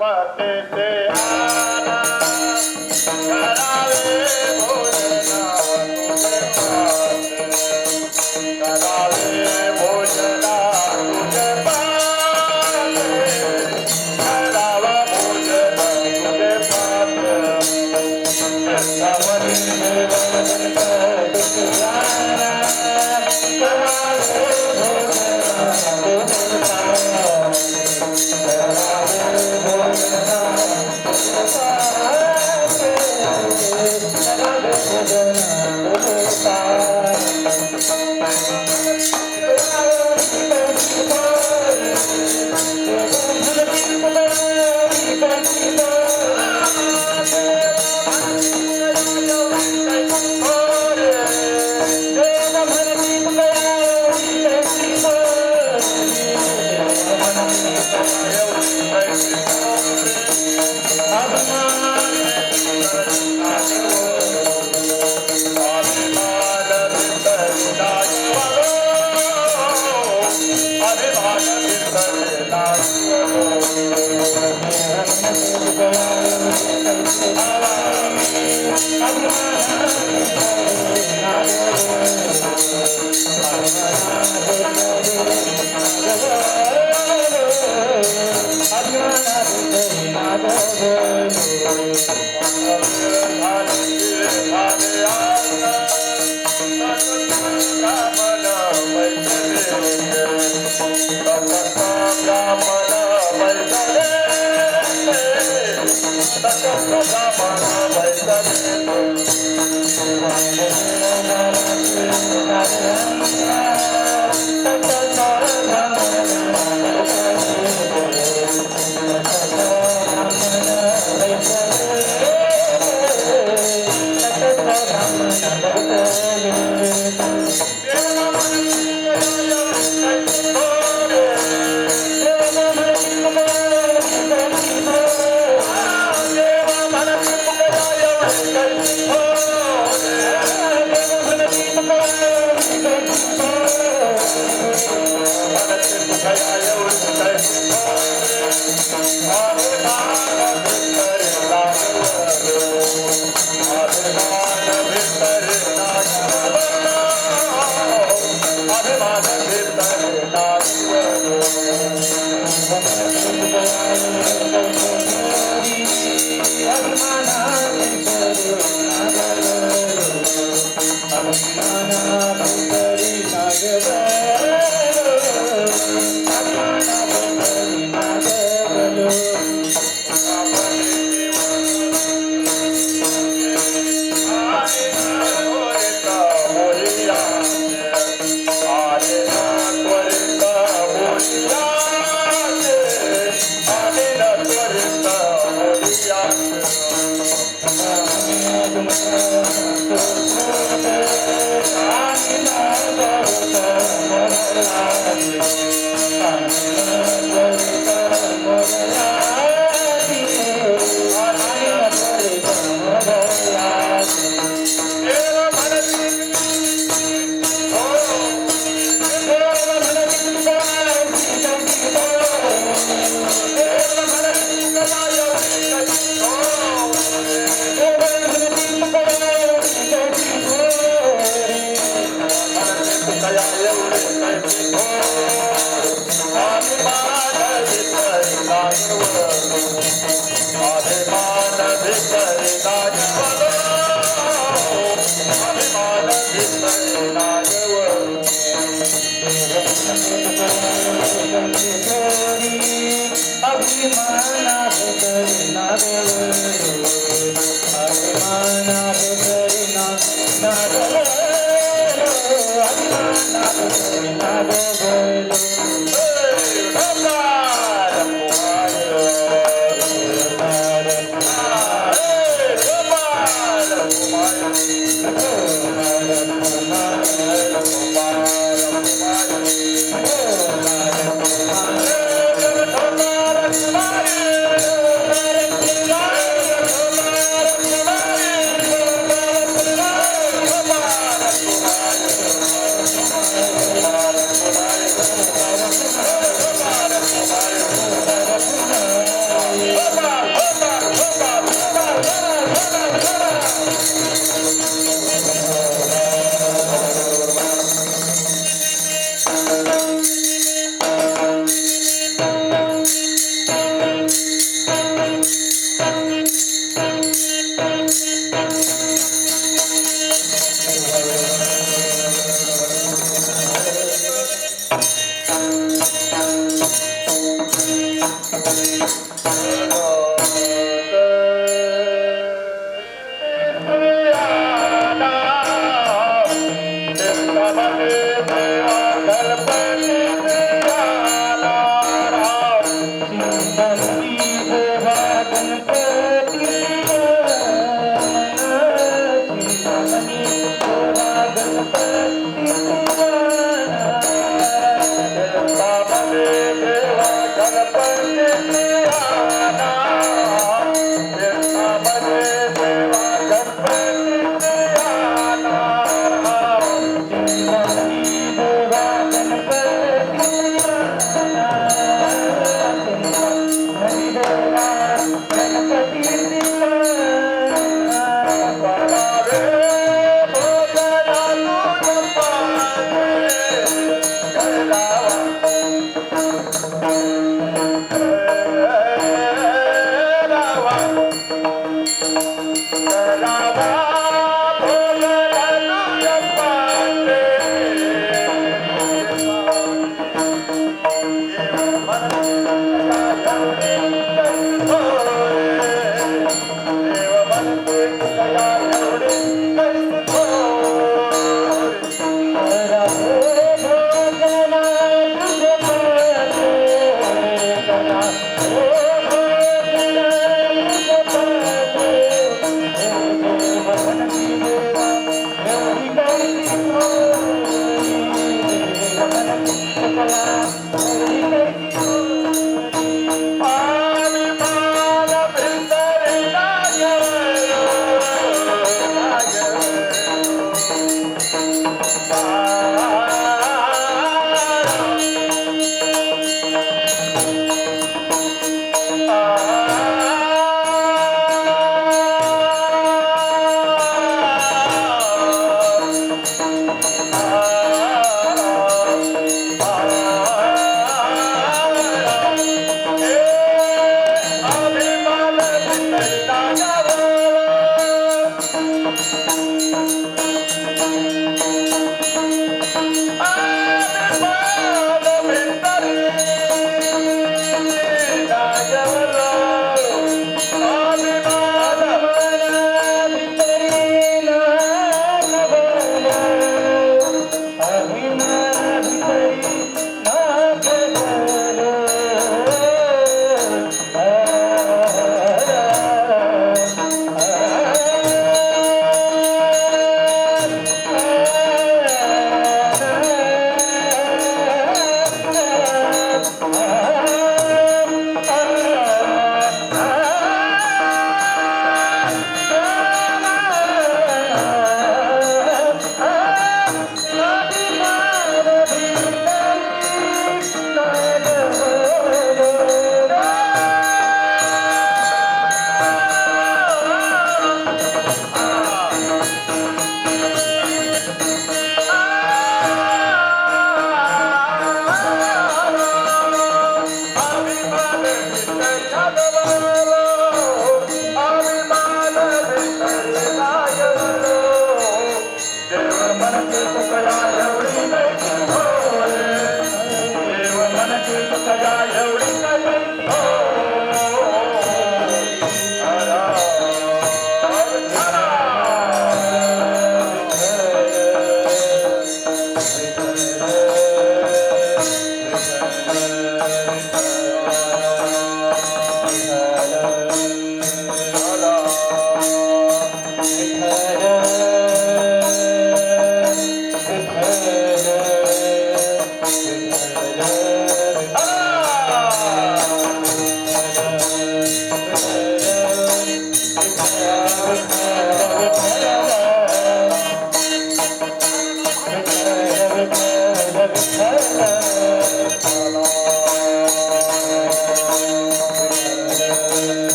गणपतीचे आना करावे भोजना तुझे पासे करावे भोजना तुझे पासे करावा भोजना तुझे पासे समरी गणपतीचे आना करावे भोजना तुझे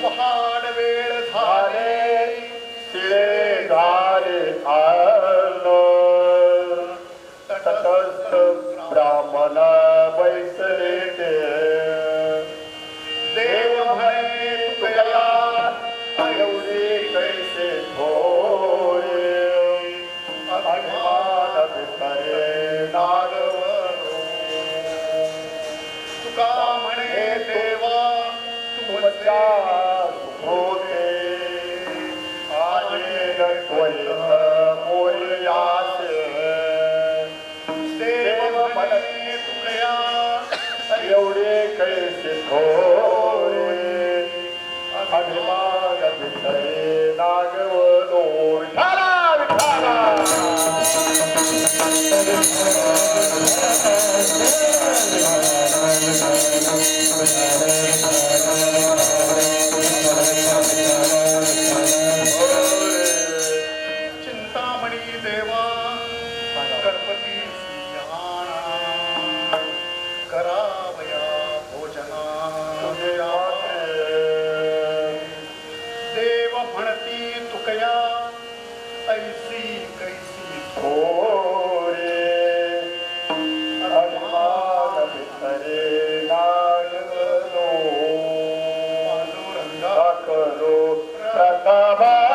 पहाड वेळ झाले तिळे झाले आलो तटस्थ ब्राह्मण बैसले ते देव म्हणे तुकया एवढे कैसे थोडे अभिमान भितरे नागवरो तुका म्हणे देवा तुमच्या होते आले मोर्यास देव म्हणे तुकया एवढे कैसे थोडे अभिमान भितरे नागवरो विठाला विठाला चिंतामणी देवा गणपती सिंहाणा करावया भोजना देव म्हणती तुकया ऐसी कैसी थोरे अभिमान भितरे नागलो पांडुरंगा करो प्रतापन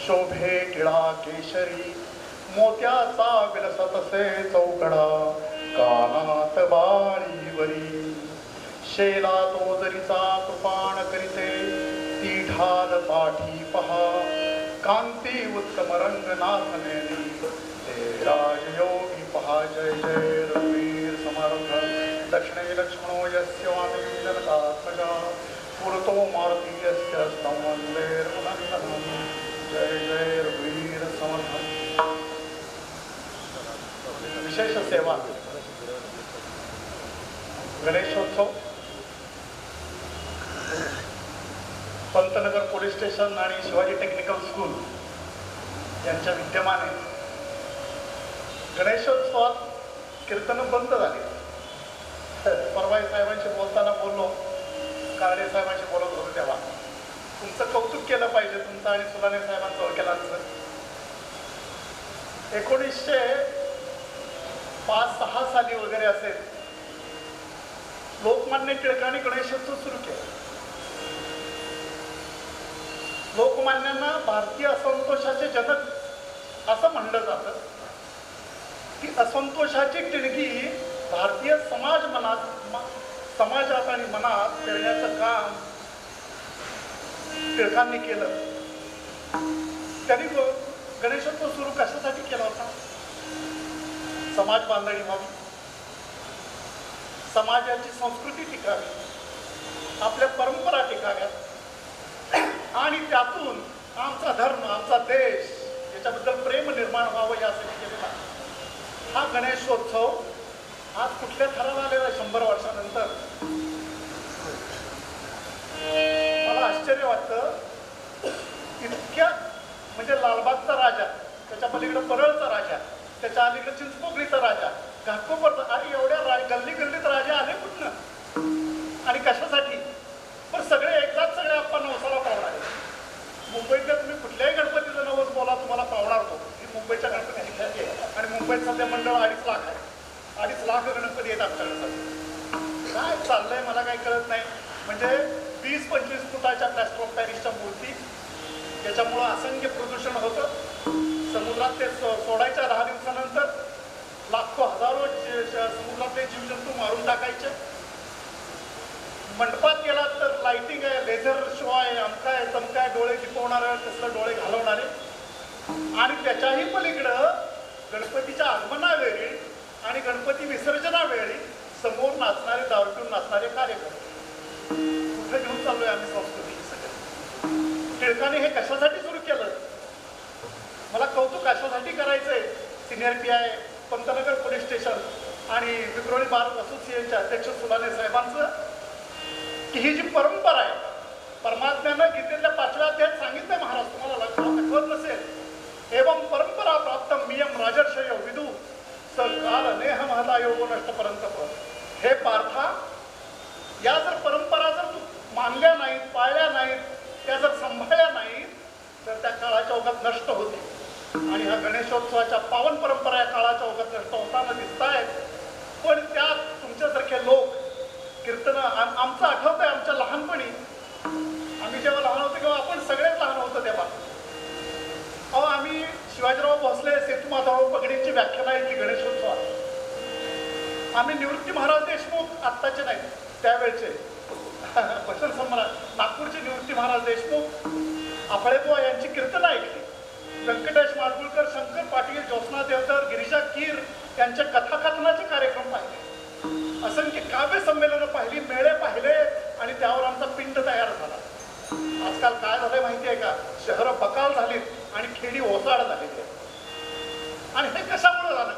शोभे टिळा केशरी मोत्याचा विलसतसे चौकडा कानात बाळीवरी शेला तो जरीचा कृपाण करीते ती ढाल पाठी पहा कांती उत्तम रंग नाथनेनी ते राजयोगी पहा जय जय रघुवीर समर्थ दक्षिणे लक्ष्मणो यस्य वामे जनकात्मजा पुरतो मारुती यस्य स्तम वन्दे रघुनन्दनम् जय जय रघुवीर समर्थ। विशेष सेवा गणेशोत्सव पंतनगर पोलीस स्टेशन आणि शिवाजी टेक्निकल स्कूल यांच्या विद्यमाने गणेशोत्सवात कीर्तन बंद झाले। परवाई साहेबांशी बोलताना बोललो, काळे साहेबांशी बोलत होतो तेव्हा तुमचं कौतुक केलं पाहिजे, तुमचं आणि सुलाने साहेबांचं वकिलांचं। 1905-06 साली वगैरे असेल लोकमान्य टिळकांनी गणेशोत्सव सुरू केला। लोकमान्यांना भारतीय असंतोषाचे जनक असं म्हणलं जातं की असंतोषाची टिळगी भारतीय समाजात आणि मनात पेरण्याचं काम टिळकांनी केलं। त्यांनी गणेशोत्सव सुरू कशासाठी केला होता? समाज बांधणी व्हावी, समाजाची संस्कृती टिकावी, आपल्या परंपरा टिकाव्यात आणि त्यातून आमचा धर्म, आमचा देश याच्याबद्दल प्रेम निर्माण व्हावं यासाठी केलेला हा गणेशोत्सव आज कुठल्या थराला आलेला 100 वर्षानंतर। मला आश्चर्य वाटतं, इतक्या म्हणजे लालबागचा राजा, त्याच्या पलीकडे परळचा राजा, त्याच्या अलीकडे चिंचपोकळीचा राजा, घाटकोपरचा, अरे एवढ्या गल्ली गल्लीत राजा आले कुठनं आणि कशासाठी? पण सगळे एकदाच सगळे आपण नवसाला पावणार आहे। मुंबईतल्या तुम्ही कुठल्याही गणपतीचं नवस बोला, तुम्हाला पावणार तो। ही मुंबईच्या गणपतीची ख्याती आहे आणि मुंबईत सध्या मंडळ 2.5 लाख आहे। 2.5 लाख गणपती आहेत आमच्याकडे। काय चाललंय मला काही कळत नाही। म्हणजे 20-25 फुटाच्या प्लॅस्टर ऑफ पॅरिसच्या मूर्ती, त्याच्यामुळं असंख्य प्रदूषण होतं। समुद्रात ते सोडायच्या 10 दिवसानंतर लाखो हजारो समुद्रातले जीवजंतू मारून टाकायचे। मंडपात गेला तर लाइटिंग आहे, लेझर शो आहे, अमकाय तमकाय, डोळे दिपवणारे, तसलं डोळे घालवणारे आणि त्याच्याही पलीकडं गणपतीच्या आगमनावेळी आणि गणपती विसर्जनावेळी समोर नाचणारे, दारू पिऊन नाचणारे कार्यक्रम। कुठे घेऊन चाललोय आम्ही संस्कृती? टिळकाने हे कशासाठी सुरू केलं? मला कौतुक कशासाठी करायचंय? Senior PI, Pantnagar police station आणि विक्रोळी बार असोसिएशनचे अध्यक्ष सुलाने साहेबांचं की ही जी परंपरा आहे, परमात्म्यानं गीतेतल्या 5व्या अध्यायात सांगितलंय महाराज, तुम्हाला आठवत नसेल, एवं परंपरा प्राप्त मियम राजर्षय विदू काल नेह महला योगो नष्ट परंतप। हे पार्था, या जर परंपरा जर तू मानल्या नाहीत, पाळल्या नाहीत, त्या जर सांभाळल्या नाहीत तर त्या काळाच्या ओघात नष्ट होते। आणि ह्या गणेशोत्सवाच्या पावन परंपरा या काळाच्या ओघात नष्ट होताना दिसत आहेत. पण त्यात तुमच्यासारखे लोक कीर्तन आमचं आठवतंय आमच्या लहानपणी आम्ही जेव्हा लहान होतो तेव्हा आपण सगळेच लहान होतो तेव्हा अहो आम्ही शिवाजीराव भोसले सेतू माधवराव पगडींची व्याख्यान ऐकली गणेशोत्सवात. आम्ही निवृत्ती महाराज देशमुख आत्ताचे नाही त्यावेळचे भजन सम्राट नागपूरचे निवृत्ती महाराज देशमुख आपळेबुवा यांची कीर्तन ऐकली. व्यंकटेश माडगुळकर, शंकर पाटील, ज्योत्स्ना देवधर, गिरिजा कीर यांच्या कथाकथनाचे कार्यक्रम पाहिले. असंख्य काव्य संमेलनं पाहिली, मेळे पाहिले आणि त्यावर आमचा पिंड तयार झाला. आजकाल काय झालंय माहिती आहे का? शहरं बकाल झालीत आणि खेडी ओसाड झालेली. आणि हे कशामुळे झालं?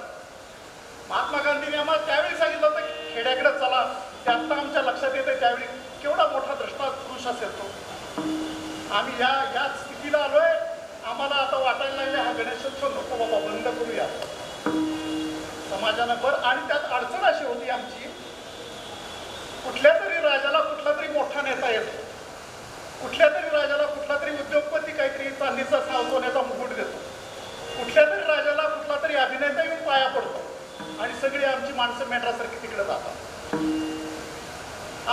महात्मा गांधींनी आम्हाला त्यावेळी सांगितलं होतं की खेड्याकडे चला. ते आत्ता आमच्या लक्षात येते त्यावेळी केवढा मोठा द्रष्टा पुरुष असेल तो. आम्ही या स्थितीला आलोय. आम्हाला आता वाटायला लागले हा गणेशोत्सव नको बाबा, बंद करूया समाजानं बरं. आणि त्यात अडचण अशी होती आमची, कुठल्या तरी राजाला कुठला तरी मोठा नेता येतो, कुठल्या तरी राजाला कुठला तरी उद्योगपती काहीतरी चांदीचा सोन्याचा मुकुट देतो, कुठल्या तरी राजाला कुठला तरी अभिनेता येऊन पाया पडतो आणि सगळी आमची माणसं मेंढरासारखी तिकडे जातात.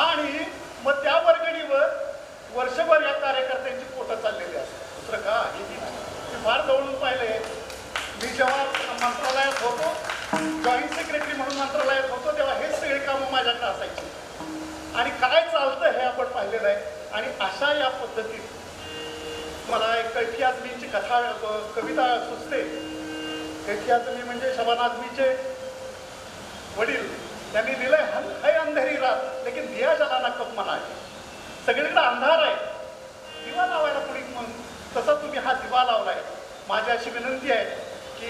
आणि मग त्या वर्गणीवर वर्षभर या कार्यकर्त्यांची पोटं चाललेली असतात. दुसरं का मी फार जवळून पाहिले. मी जेव्हा मंत्रालयात होतो, जॉईंट सेक्रेटरी म्हणून मंत्रालयात होतो, तेव्हा हेच सगळे कामं माझ्याकडे असायची आणि काय चालतं हे आपण पाहिलेलं आहे. आणि अशा या पद्धतीत मला एक कैफी आझमींची कविता सुचते. कैफी आझमी म्हणजे शबाना आझमीचे वडील. त्यांनी लिहिलंय, है अंधेरी रात लेकिन दिया जलाना कब मना आहे. सगळीकडे अंधार आहे, दिवा लावायला कुणी मग तसा तुम्ही हा दिवा लावलाय. माझी अशी विनंती आहे की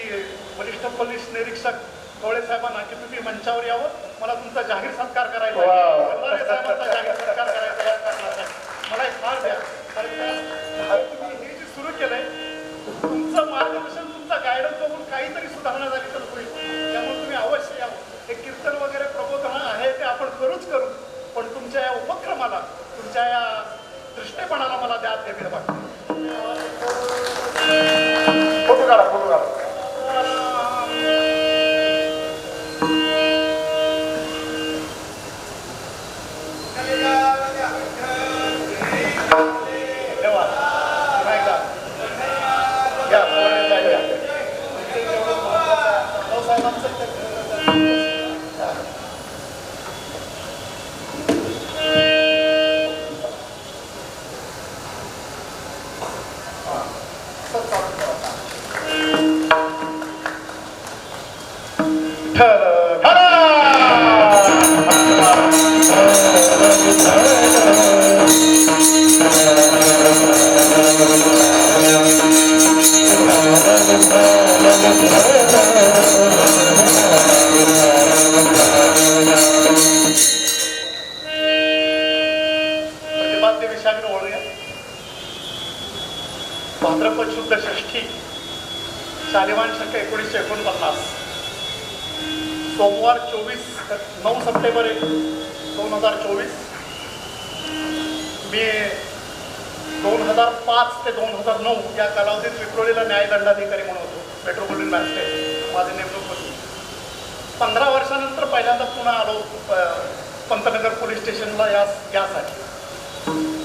वरिष्ठ पोलीस निरीक्षक डोळे साहेबांना की तुम्ही मंचावर यावं, मला तुमचा जाहीर सत्कार करायचा आहे. साहेबांचा जाहीर सत्कार करायचा या कारणाचा मला एक फार द्या. कारण तुम्ही हे जे सुरू केलंय, तुमचं मार्गदर्शन, तुमचा गायडन्स बघून काहीतरी सुधारणा झाली तर होईल. त्यामुळे तुम्ही अवश्य यावं. हे कीर्तन वगैरे प्रबोधन आहे ते आपण करूच करू, पण तुमच्या या उपक्रमाला, तुमच्या या दृष्टेपणाला मला द्यात द्यावी वाटतं. फोटो काढा, फोटो काढा. भाद्रपद शुद्ध षष्ठी शालिवान शक 1949 सोमवार 9 सप्टेंबर 2024. मी 2005 ते 2009 या कालावधीत विक्रोळीला न्यायदंडाधिकारी म्हणून होतो. मेट्रोपॉलिटन मॅजिस्ट्रेट माझी नेमणूक होती. 15 वर्षानंतर पहिल्यांदा पुन्हा आलो पंतनगर पोलीस स्टेशनला यासाठी.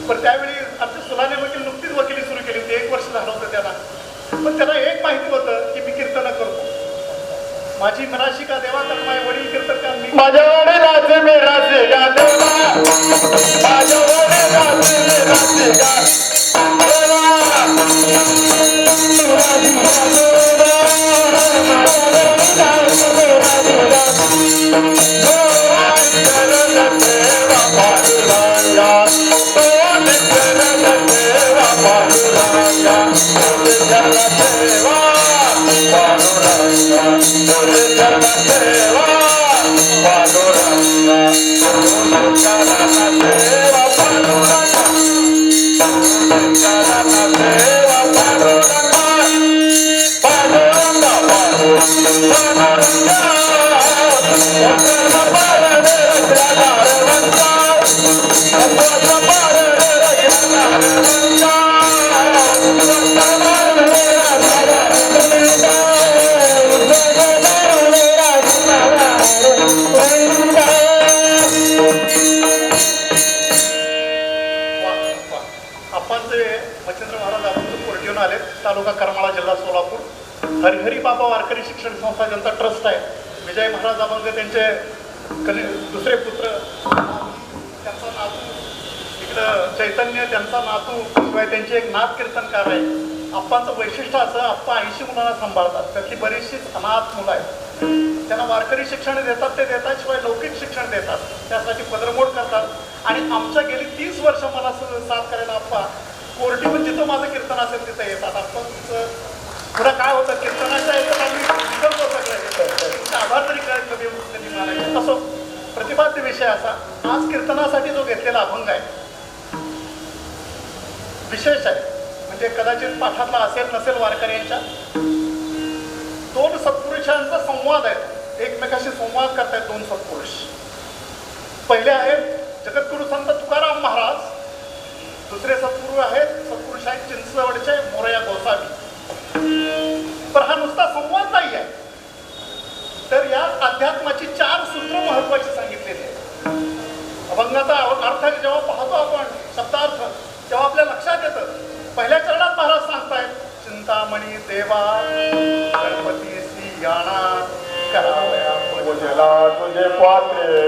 पण त्यावेळी आमच्या सुलाने वकील नुकतीच वकिली सुरू केली होती. 1 वर्ष झालं होतं त्याला. पण त्याला एक माहिती होतं की मी कीर्तन करतो. माझी मराशी का देवा, तर माझे वडील कीर्तनकार. मी माझ्या वडिलाचे मेराचे गा देवा, माझ्या वडिलाचे मेराचे गा देवा, संस्था ज्यांचा ट्रस्ट आहे, विजय महाराज अभंग त्यांचे दुसरे पुत्र, त्यांचा नातू इकडं चैतन्य त्यांचा नातू, शिवाय त्यांचे एक नाथ कीर्तनकार आहे. आप्पांचं वैशिष्ट्य असं, आप्पा 80 मुलांना सांभाळतात, त्यातली बरीचशीच अनाथ मुलं आहेत. त्यांना वारकरी शिक्षण देतात, ते देतात, शिवाय लौकिक शिक्षण देतात, त्यासाठी पदरमोड करतात. आणि आमच्या गेली 30 वर्ष मला साथ करायला आप्पा कोर्टीवर जिथं माझं कीर्तन असेल तिथं येतात. आप्पांचं पुढं काय होतं, कीर्तनाच्या याच्यात आम्ही विसरतो सगळं, आभार तरी काय कधी मानायचे. असो, प्रतिपाद्य विषय असा, आज कीर्तनासाठी जो घेतलेला अभंग आहे विशेष आहे. म्हणजे कदाचित पाठातला असेल नसेल वारकऱ्यांच्या, दोन सत्पुरुषांचा संवाद आहे, एकमेकाशी संवाद करतायत दोन सत्पुरुष. पहिले आहेत जगद्गुरु संत तुकाराम महाराज, दुसरे सत्पुरुष आहेत चिंचवडचे मोरया गोसावी. पण हा नुसता संवाद नाही आहे, तर या अध्यात्माची 4 सूत्र महत्वाची सांगितलेली आहेत. अभंगाचा अर्थ जेव्हा पाहतो आपण, शब्दार्थ, तेव्हा आपल्या लक्षात येतं. पहिल्या चरणात महाराज सांगतायत, चिंतामणी देवा गणपती सियाणा करावया पूजला तुझे पात्रे.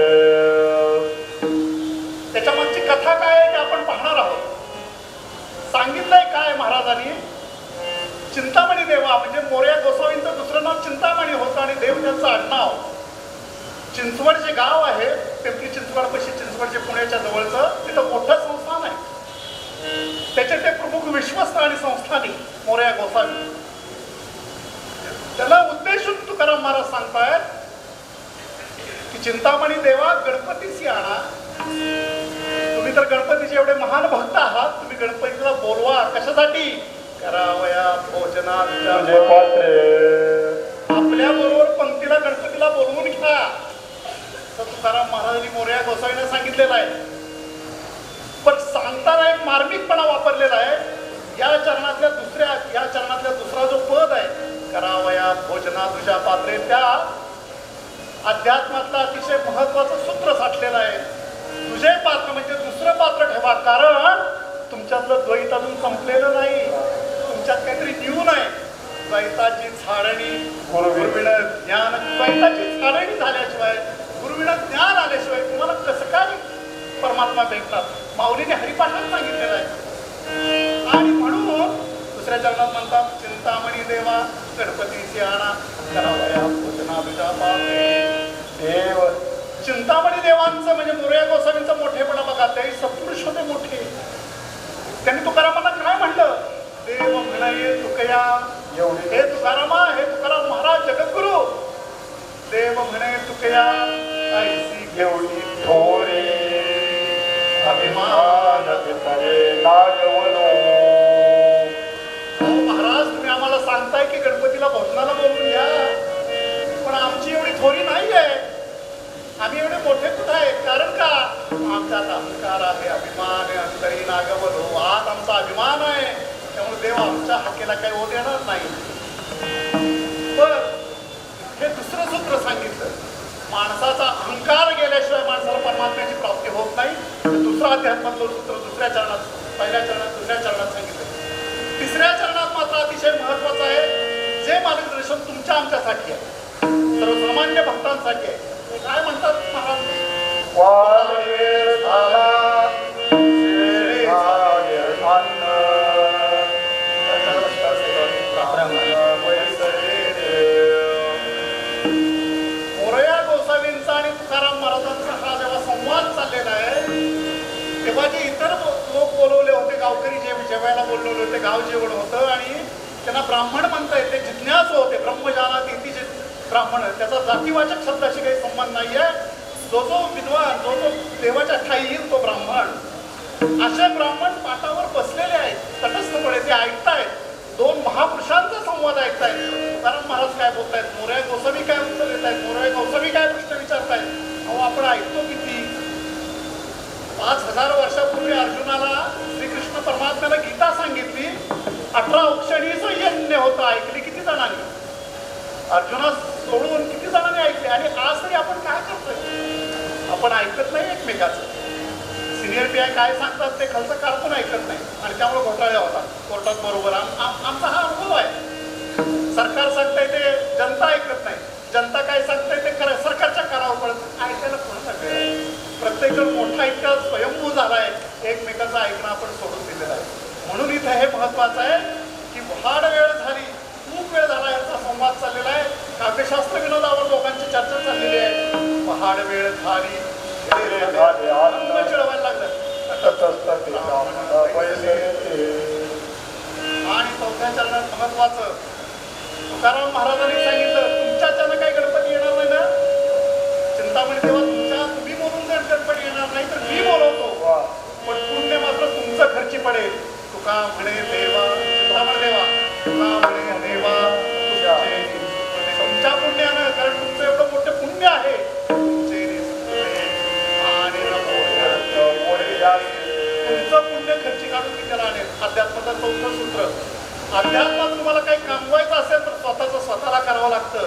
त्याच्या मागची कथा काय आहे ते आपण पाहणार आहोत. सांगितलंय काय महाराजांनी, चिंतामणी देवा म्हणजे मोरया गोसावींचं दुसरं नाव चिंतामणी होतं आणि देव त्यांचं आडनाव. चिंचवड जे गाव आहे, पिंपरी चिंचवडपाशी, चिंचवडचे पुण्याच्या जवळचं, तिथं मोठं संस्थान आहे. त्याचे ते प्रमुख विश्वस्त आणि संस्थानिक मोरया गोसावी. त्याला उद्देशून तुकाराम महाराज सांगतायत की चिंतामणी देवा गणपतीशी आणा. तुम्ही तर गणपतीचे एवढे महान भक्त आहात, तुम्ही गणपतीला बोलवा. कशासाठी? करावया भोजनाच्या आपल्या बरोबर पंक्तीला गणपतीला बोलवून घ्या, तर तुकाराम महाराजांनी मोरया गोसावीने सांगितलेलं आहे. पण सांगताना एक मार्मिकपणा वापरलेला आहे. या चरणातल्या दुसरा जो पद आहे, करावया भोजना तुझ्या पात्रे, त्या अध्यात्मातलं अतिशय महत्वाचं सूत्र साठलेलं आहे. तुझे पात्र म्हणजे दुसरं पात्र ठेवा, कारण तुमच्यातलं द्वैत अजून संपलेलं नाही, तुमच्यात काहीतरी न्यून आहे. द्वैताची छाडणी गुरुविण ज्ञान, द्वैताची छाडणी झाल्याशिवाय, गुरुविण ज्ञान आल्याशिवाय तुम्हाला कसं काय परमात्मा भेटतात. माऊलीने हरिपाठात सांगितलेलं आहे. आणि म्हणून दुसऱ्या चरणात म्हणतात, चिंतामणी देवा गणपतीची आणा करावया पूजना तुझ्या पात्रे. देव चिंतामणी देवांचं म्हणजे मोरया गोसावींचं मोठेपणा बघा, ते सत्पुरुष होते मोठे. त्यांनी तुकारामांना काय म्हणलं, देव म्हणाये तुकया, हे तुकारामा, हे तुकाराम महाराज जगद्गुरु, देव म्हणे तुकया ऐसी घेऊनी थोरे अभिमान महाराज. तुम्ही आम्हाला सांगताय की गणपतीला भोजनाला बोलवून घ्या, पण आमची एवढी थोरी नाही आहे, आम्ही एवढे मोठे कुठे आहे. कारण का? आमच्यात अहंकार आहे, अभिमान आहे, अंतरी नागवलो, आज आमचा अभिमान आहे, त्यामुळे देव आमच्या हाकेला काही होत येणार नाही. पण हे दुसरं सूत्र सांगितलं, माणसाचा अहंकार गेल्याशिवाय माणसाला परमात्म्याची प्राप्ती होत नाही. दुसरा अध्यात्मातलं सूत्र दुसऱ्या चरणात, पहिल्या चरणात, दुसऱ्या चरणात सांगितलं. तिसऱ्या चरणात मात्र अतिशय महत्वाचं आहे, जे मार्गदर्शन तुमच्या आमच्यासाठी आहे, सर्वसामान्य भक्तांसाठी आहे. काय म्हणतात महाराज, मोरया गोसावींचा आणि तुकाराम महाराजांचा हा जेव्हा संवाद चाललेला आहे, तेव्हा जे इतर लोक बोलवले होते, गावकरी जे जेवायला बोलवले होते, गाव जेवण होतं आणि त्यांना ब्राह्मण म्हणता येते, जिज्ञासू होते, ब्रह्मजानात इति जे ब्राह्मण, त्याचा जातीवाचक शब्दाशी काही संबंध नाही आहे. जो विद्वान, जो देवाच्या ठाई येईल तो ब्राह्मण. असे ब्राह्मण पाटावर बसलेले आहेत, तटस्थपणे ते ऐकतायत, दोन महापुरुषांचा संवाद ऐकतायत. तुकाराम महाराज काय बोलतायत, मोरया गोसावी काय उत्तर देत आहेत, मोरया गोसावी काय प्रश्न विचारतायत. अहो आपण ऐकतो किती. 5000 वर्षापूर्वी अर्जुनाला श्रीकृष्ण परमात्म्याला गीता सांगितली, 18 औक्षणीचं यज्ञ होतं, ऐकली किती जणांनी? अर्जुना सोडून किती जणांनी ऐकले. आणि आज तरी आपण काय करतोय, आपण ऐकत नाही एकमेकाचं. सिनियर पी आय काय सांगतात ते खालचं कारकून ऐकत नाही आणि त्यामुळे घोटाळे होतात कोर्टात. बरोबर आमचा हा अनुभव आहे. सरकार सांगताय ते जनता ऐकत नाही, जनता काय सांगताय ते सरकारच्या कानावर पडत ऐकायला कोणाला वेळ. प्रत्येक जण मोठा इतका स्वयंभू झालाय, एकमेकांचं ऐकणं आपण सोडून दिलेलं आहे. म्हणून इथं हे महत्वाचं आहे की वाढ वेळ झाली, खूप वेळ झाला याचा संवाद चाललेला आहे. काव्यशास्त्र विनोदावर लोकांची चर्चा चाललेली आहे. पहाड वेळ झाली चिडवायला लागलं. आणि चौथ्या चरणात महत्वाचं तुकाराम महाराजांनी सांगितलं, तुमच्याच्यानं काही गणपती येणार नाही ना, चिंतामणी तेव्हा तुम्ही बोलून जर गणपती येणार नाही तर मी बोलवतो, पण पुण्य मात्र तुमचं खर्ची पडेल. तुका म्हणे देवा, चिंतामणी देवा, तुका म्हणे देवा तुमच्या पुण्यानं, कारण तुमचं एवढं मोठं पुण्य आहे. तुमचं पुण्य खर्ची काढून मी त्याला आणेल. अध्यात्माचं चौथं सूत्र, अध्यात्मात तुम्हाला काही कमवायचं असेल तर स्वतःचं स्वतःला करावं लागतं.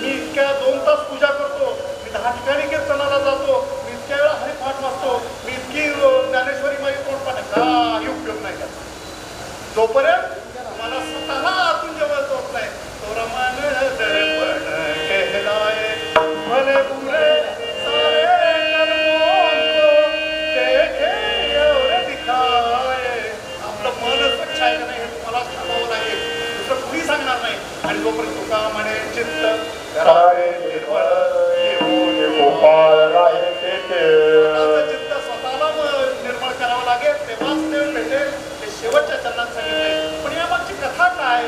मी इतक्या 2 तास पूजा करतो, मी 10 ठिकाणी कीर्तनाला जातो, मी इतक्या वेळा हरिपाठ वाचतो, मी इतकी ज्ञानेश्वरी माझी तोंडपाठ, काही उपयोग नाही का. जोपर्यंत तुम्हाला स्वतःला आतून जवळ होत नाही, तो रमण दर्पण कहलाए भले बुरे सारे आपलं मन स्वच्छ आहे का नाही हे तुम्हाला सांगावं लागेल, दुसरं कुणी सांगणार नाही. आणि जोपर्यंत तुका म्हणे चित्त चित्त स्वतःला निर्मळ करावं लागेल, तेव्हाच ते भेटेल. ते शेवटच्या चरणात सांगितले. पण या मागची कथा काय?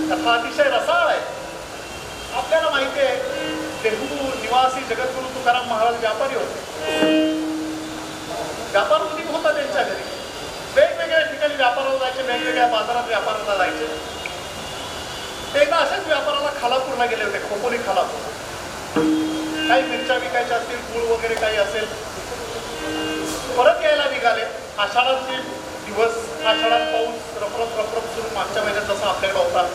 कथा अतिशय रसाळ आहे. आपल्याला माहिती आहे, देहू निवासी जगद्गुरु तुकाराम महाराज व्यापारी होते. व्यापार उद्योग होता त्यांच्या घरी, वेगवेगळ्या ठिकाणी व्यापाराला जायचे, वेगवेगळ्या बाजारात व्यापाराला जायचे. ते एकदा असेच व्यापाराला खालापूरला गेले होते, खोपोली खालापूर. काही मिरच्या विकायच्या असतील, गुळ वगैरे काही असेल. परत यायला निघाले. आषाढाचे दिवस, आषाढात पाऊस रपरप रपरप सुरू, मागच्या महिन्यात जसा आपल्याकडे होता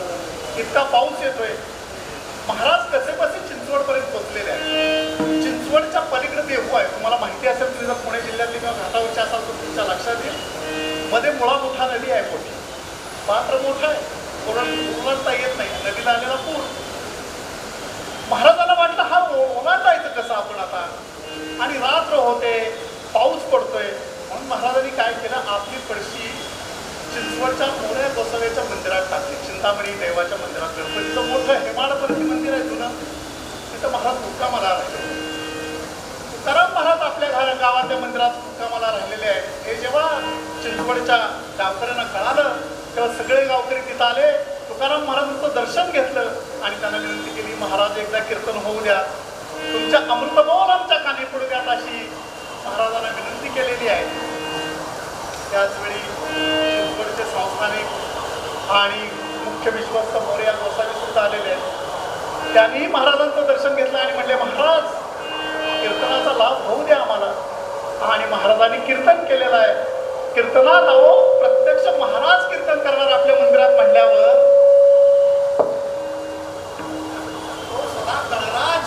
इतका पाऊस येतोय. महाराज कसे बसे चिंचवडपर्यंत पोहोचलेले आहे. चिंचवडच्या पलीकडे देहू आहे. तुम्हाला माहिती असेल, तुम्ही जर पुणे जिल्ह्यातली किंवा घाटावरच्या असाल तर तुमच्या लक्षात येईल. मध्ये मुळा मोठा नदी आहे, मोठी पात्र मोठं आहे, ओलांडता येत नाही, नदीला आलेला पूर. महाराजांना वाटलं हा ओलांडायचं कसं आपण आता, आणि रात्र होते, पाऊस पडतोय. म्हणून महाराजांनी काय केलं, आपली पडशी चिंचवडच्या मोऱ्या गोसाव्याच्या मंदिरात टाकली. चिंतामणी देवाच्या मंदिरात, गणपतीचं मोठं हेमाडपंथी मंदिर आहे जुनं, तिथं महाराज मुक्कामाला राहिले. तुकाराम महाराज आपल्या गावातल्या मंदिरात मुक्कामाला राहिलेले आहेत. हे जेव्हा चिंचवडच्या गावकऱ्यांना कळालं तेव्हा सगळे गावकरी तिथं आले. तुकाराम महाराजांचं दर्शन घेतलं आणि त्यांना विनंती केली, महाराज एकदा कीर्तन होऊ द्या, तुमच्या अमृतबोल आमच्या कानी पडू द्यात, अशी महाराजांना विनंती केलेली आहे. त्याचवेळी चिंचवडचे संस्थानिक आणि मुख्य विश्वस्त मोरया गोसावी सुद्धा आलेले आहेत. त्यांनी महाराजांचं दर्शन घेतलं आणि म्हणले, महाराज कीर्तनाचा लाभ होऊ द्या आम्हाला. आणि महाराजांनी कीर्तन केलेलं आहे. कीर्तनात अहो प्रत्यक्ष महाराज कीर्तन करणार आपल्या मंदिरात म्हणल्यावर तो सदा गणराज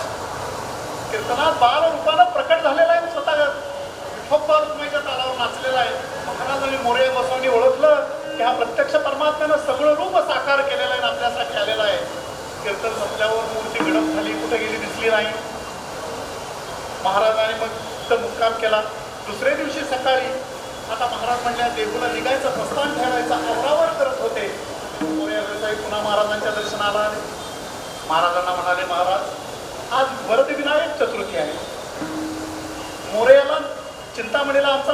कीर्तनात बाल रूपानं प्रकट झालेला आहे. स्वतः विठोबा रुक्माईच्या तालावर नाचलेला आहे. महाराजांनी मोरया गोसावींनी ओळखलं की हा प्रत्यक्ष परमात्म्यानं सगळं रूप साकार केलेलं आहे, आपल्यासाठी आलेला आहे. कीर्तन संपल्यावर मूर्ती गडप झाली, कुठे गेली दिसली नाही. महाराजांनी मग तिथं मुक्काम केला. दुसऱ्या दिवशी सकाळी आता महाराज म्हणल्या देहूला निघायचं, प्रस्थान ठेवायचं, आवरावर करत होते. मोरया गोसावी पुन्हा महाराजांच्या दर्शनाला आले. महाराजांना म्हणाले, महाराज आज वरदविनायक चतुर्थी आहे, मोरयाला चिंतामणीला आमचा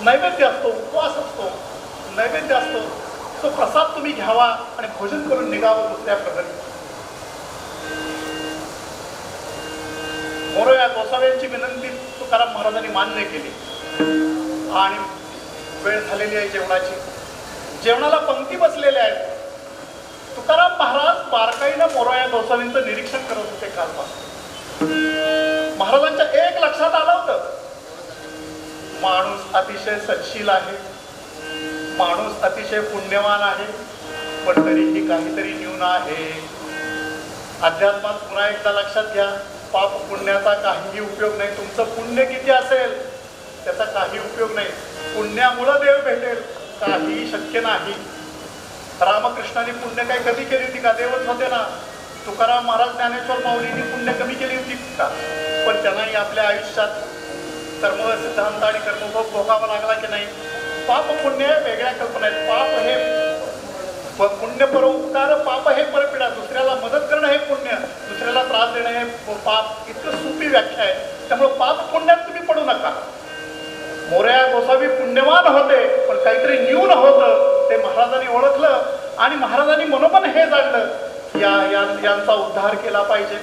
नैवेद्य असतो, उपवास असतो, नैवेद्य असतो, तो प्रसाद तुम्ही घ्यावा आणि भोजन करून निघावं दुसऱ्या प्रकारे. मोरया गोसाव्यांची विनंती तुकाराम महाराजांनी मान्य केली आणि वेळ झालेली आहे जेवणाची. जेवणाला पंक्ती बसलेल्या आहेत. तुकाराम महाराज बारकाईनं मोरया गोसावींचं निरीक्षण करत होते कालपासून. महाराजांच्या एक लक्षात आलं होतं, माणूस अतिशय सत्शील आहे, माणूस अतिशय पुण्यवान आहे, पण तरीही काहीतरी न्यून आहे. अध्यात्मात पुन्हा एकदा लक्षात घ्या, पाप पुण्याचा काहीही उपयोग नाही. तुमचं पुण्य किती असेल त्याचा काही उपयोग नाही. पुण्यामुळं देव भेटेल काही शक्य नाही. रामकृष्णाने पुण्य काही कमी केली होती का? देवच होते ना. तुकाराम महाराज, ज्ञानेश्वर माऊलींनी पुण्य कमी केली होती का? पण त्यांनाही आपल्या आयुष्यात कर्म सिद्धांत आणि कर्मभोग भोगावा लागला की नाही? पाप पुण्य वेगळ्या कल्पना आहेत. पाप हे पुण्य परोपकार, पाप हे परपीडा. दुसऱ्याला मदत करणं हे पुण्य, दुसऱ्याला त्रास देणं हे पाप. इतकं सोपी व्याख्या आहे. त्यामुळे पाप पुण्यात तुम्ही पडू नका. मोरया गोसावी पुण्यवान होते, पण काहीतरी न्यून होतं ते महाराजांनी ओळखलं आणि महाराजांनी मनोमन हे जाणलं, यांचा उद्धार केला पाहिजे,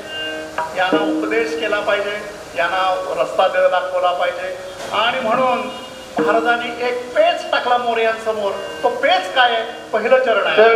यांना उपदेश केला पाहिजे, यांना रस्ता दाखवला पाहिजे. आणि म्हणून महाराजांनी एक पेच टाकला मोरयांसमोर. तो पेच काय आहे? पहिलं चरण आहे.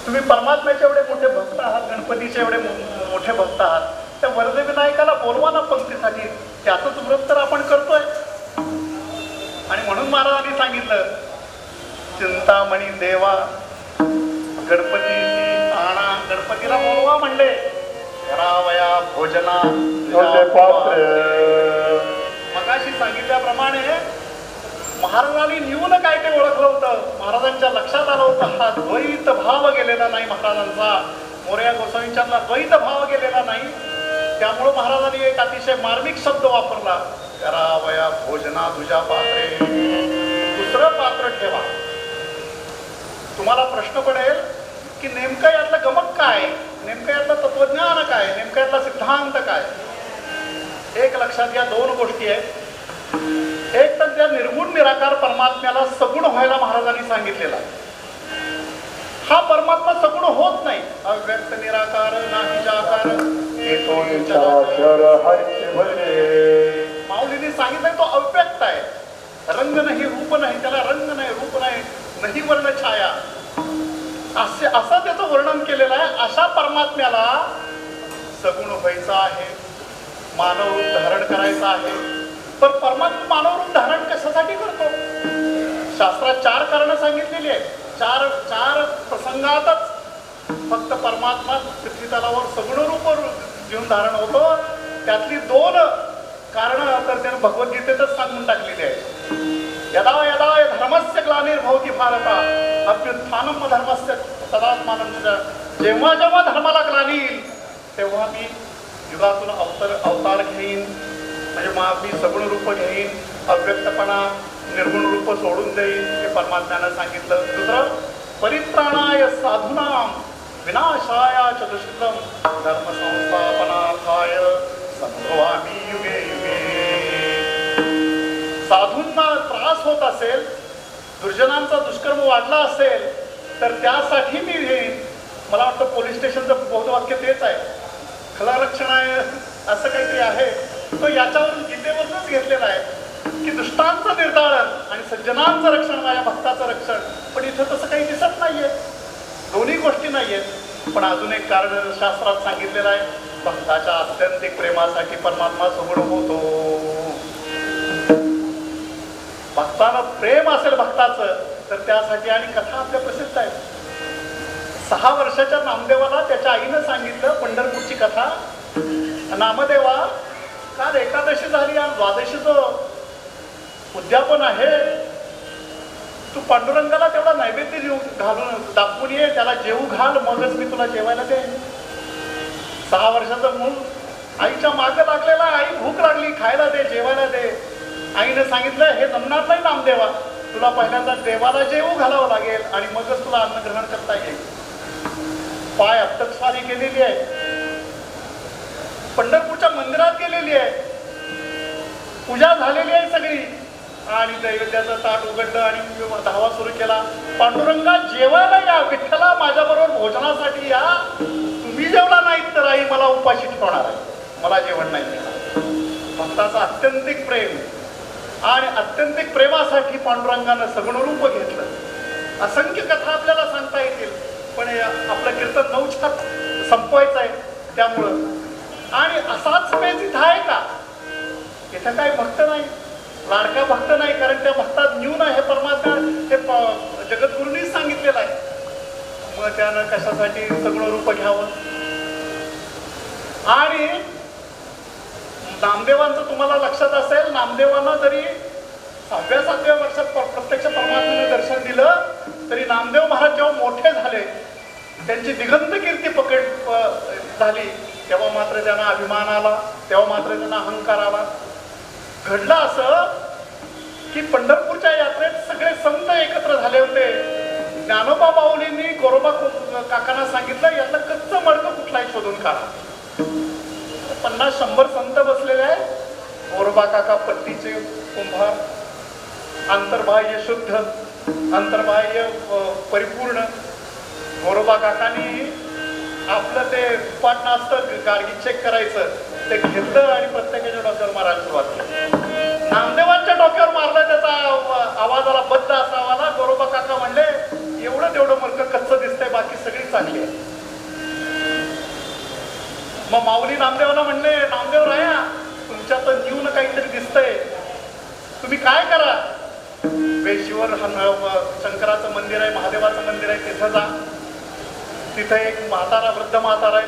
तुम्ही परमात्म्याचे एवढे मोठे भक्त आहात, गणपतीचे एवढे मोठे भक्त आहात, त्या वरदविनायकाला बोलवा ना पंक्तीसाठी. त्याचंच व्रत तर आपण करतोय. आणि म्हणून महाराजांनी सांगितलं, चिंतामणी देवा गणपतीची आणा. गणपतीला बोलवा म्हणले. करावया भोजना मगाशी सांगितल्याप्रमाणे महाराजांनी न्यून काय ते ओळखलं होतं. महाराजांच्या लक्षात आलं होतं हा द्वैत भाव गेलेला नाही महाराजांचा. मोरया गोसावींच्यातला द्वैत भाव गेलेला नाही. त्यामुळं महाराजांनी एक अतिशय मार्मिक शब्द वापरला, करावया भोजना तुझ्या पात्रे. दुसरं पात्र ठेवा. तुम्हाला प्रश्न पडेल की नेमकं यातलं गमक काय, नेमकं यातलं तत्वज्ञान काय, नेमकं यातला सिद्धांत काय. एक लक्षात घ्या, दोन गोष्टी आहेत. एक तर त्या निर्गुण निराकार परमात्म्याला सगुण व्हायला महाराजांनी सांगितलेला. हा परमात्मा सगुण होत नाही. अव्यक्त निराकार नाही जाकार माऊलींनी सांगितलंय तो अव्यक्त आहे. रंग नाही, रूप नाही, त्याला रंग नाही, रूप नाही, नाही वर्ण छाया, असं त्याचं वर्णन केलेलं आहे. अशा परमात्म्याला सगुण व्हायचं आहे, मानव रूप धारण करायचं आहे. पण परमात्मा मानव रूप धारण कशासाठी करतो? शास्त्रात 4 कारणं सांगितलेली आहेत. चार प्रसंगातच फक्त परमात्मा पृथ्वी तलावर सगुण रूप घेऊन धारण होतो. त्यातली 2 कारणं तर त्यानं भगवद्गीतेतच सांगून टाकलेली आहेत. यदा यदा धर्मस्य ग्लानिर्भवति भारत अभ्युत्थानम धर्मस्य तदात्मानं. जेव्हा जेव्हा धर्माला ग्लानी येईल तेव्हा मी युगातून अवतार घेईन, म्हणजे मी सगुण रूप घेईन, अव्यक्तपणा निर्गुण रूप सोडून देईन, हे परमात्म्यानं सांगितलं. दुसरं परित्राणाय साधूनां विनाशाय च दुष्कृतं धर्म संस्थापनार्थाय संभवामि युगे युगे. साधूंना त्रास होत असेल, दुर्जनांचा दुष्कर्म वाढला असेल तर त्यासाठी मी येईन. मला वाटतं पोलीस स्टेशनचं बहुवाक्य तेच आहे, खलरक्षण आहे असं काहीतरी आहे. तो याच्यावरून गीतेवरूनच घेतलेला आहे की दुष्टांचं निर्धारण आणि सज्जनांचं रक्षण, माझ्या भक्ताचं रक्षण. पण इथं तसं काही दिसत नाहीये, दोन्ही गोष्टी नाहीयेत. पण अजून एक कारण शास्त्रात सांगितलेलं आहे, भक्ताच्या आत्यंतिक प्रेमासाठी परमात्मा समोर होतो. भक्तानं प्रेम असेल भक्ताचं तर त्यासाठी, आणि कथा आपल्या प्रसिद्ध आहे. 6 वर्षाच्या नामदेवाला त्याच्या आईनं सांगितलं पंढरपूरची कथा, नामदेवा काल एकादशी झाली आणि द्वादशीचं उद्यापन आहे, तू पांडुरंगाला तेवढा नैवेद्य घालून दाखवून ये, त्याला जेवू घाल, मगच मी तुला जेवायला दे. 6 वर्षाचं मूल आईच्या मागं लागलेला, आई भूक लागली, खायला दे, जेवायला दे. आईने सांगितलं हे जमणार नाही नामदेवा, तुला पहिल्यांदा देवाला जेवू घालावं लागेल आणि मगच तुला अन्न ग्रहण करता येईल. पाय अप्तस्वारी केलेली आहे, पंढरपूरच्या मंदिरात गेलेली आहे, पूजा झालेली आहे सगळी, आणि दैवत्याचं ताट उघडलं आणि धावा सुरू केला. पांडुरंगा जेवायला या, विठ्ठला माझ्याबरोबर भोजनासाठी या, तुम्ही जेवला नाहीत तर आई मला उपाशी ठेवणार आहे, मला जेवण नाही मिळणार. भक्ताचं अत्यंतिक प्रेम, आणि अत्यंतिक प्रेमासाठी पांडुरंगानं सगुण रूप घेतलं. असंख्य कथा आपल्याला सांगता येतील, पण आपलं कीर्तन 9च्या संपवायचं आहे त्यामुळं. आणि असाच पेच इथं आहे का? इथं काही भक्त नाही, लाडका भक्त नाही, कारण त्या भक्तात न्यून आहे परमात्मा, हे जगद्गुरूंनीच सांगितलेलं आहे. मग त्यानं कशासाठी सगुण रूप घ्यावं? आणि नामदेवांचं तुम्हाला लक्षात असेल, नामदेवांना जरी 6व्या-7व्या वर्षात प्रत्यक्ष परमात्म्याने दर्शन दिलं, तरी नामदेव महाराज जेव्हा मोठे झाले, त्यांची दिगंत कीर्ती झाली, तेव्हा मात्र त्यांना अभिमान आला, तेव्हा मात्र त्यांना अहंकार आला. घडलं असं की पंढरपूरच्या यात्रेत सगळे संत एकत्र झाले होते. ज्ञानोबा माऊलींनी गोरोबा काकांना सांगितलं, यातलं कच्चं मडकं कुठलाही शोधून काढा. 50-100 संत बसलेले आहेत. गोरोबा काका पट्टीचे कुंभार, अंतर्बाह्य शुद्ध, अंतर्बाह्य परिपूर्ण. गोरोबा काकांनी आपलं ते पाटणं असतं गाडगी चेक करायचं, ते घेतलं आणि प्रत्येकाच्या डोक्यावर मारायला सुरुवात केली. नामदेवांच्या डोक्यावर मारलं, त्याचा आवाजाला बद्ध असा आवाला. गोरोबा काका म्हणले, एवढं तेवढं मडकं कच्चं दिसतंय, बाकी सगळी चांगली आहे. मग माऊली नामदेवांना म्हणले, नामदेव राया, तुमच्यात न्यून काहीतरी दिसतंय, तुम्ही काय करा, वेशीवर शंकराचं मंदिर आहे, महादेवाचं मंदिर आहे, तिथं जा. तिथं एक म्हातारा, वृद्ध म्हातारा आहे,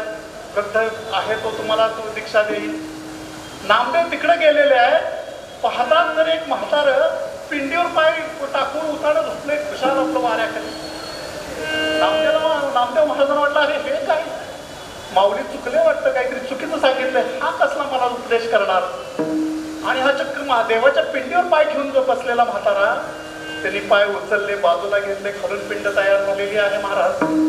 वृद्ध आहे, तो तुम्हाला तो दीक्षा देईल. नामदेव तिकडे गेलेले आहे. पाहतात तर एक म्हातार पिंडीवर पाय टाकून उतारत झोपले, खुशाल आपलं वाऱ्याखाली. नामदेव महाराजांना वाटलं, अरे हे काय, माऊली चुकले वाटतं, काहीतरी चुकीचं सांगितलंय, हा कसला मला उपदेश करणार. आणि हा चक्र देवाच्या पिंडीवर पाय ठेवून जो बसलेला म्हातारा, त्यांनी पाय उचलले, बाजूला घेतले, खालून पिंड तयार झालेली आहे महाराज.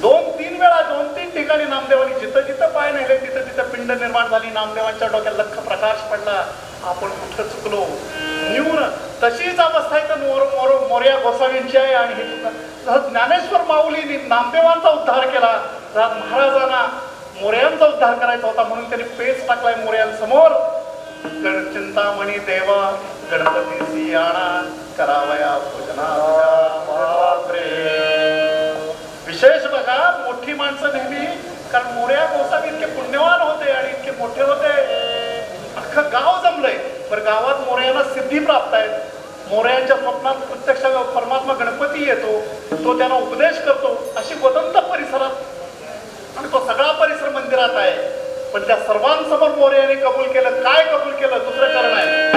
2-3 वेळा 2-3 ठिकाणी नामदेवांनी जिथं जिथं पाय नेले तिथं तिथं पिंड निर्माण झाली. नामदेवांच्या डोक्यात लख प्रकाश पडला, आपण कुठं चुकलो. न्यून तशीच अवस्था आहे तर मोर्या गोसावींची आहे. आणि हे ज्ञानेश्वर माऊलींनी नामदेवांचा उद्धार केला, महाराजांना मोर्यांचा उद्धार करायचा होता, म्हणून त्यांनी पेच टाकलाय मोर्यांसमोर. चिंतामणी देवा गणपती आणा, करावया पूजना. विशेष बघा, मोठी माणसं नेहमी, कारण मोर्या गोसावी इतके पुण्यवान होते आणि इतके मोठे होते, अख्खं गाव जमलंय. पण गावात मोर्यांना सिद्धी प्राप्त आहेत. मोर्यांच्या स्वप्नात प्रत्यक्ष परमात्मा गणपती येतो, तो त्यांना उपदेश करतो. अशी वदंत परिसरात, आणि तो सगळा परिसर मंदिरात आहे. पण त्या सर्वांसमोर मोर्याने कबूल केलं. काय कबूल केलं? दुसरं कारण आहे.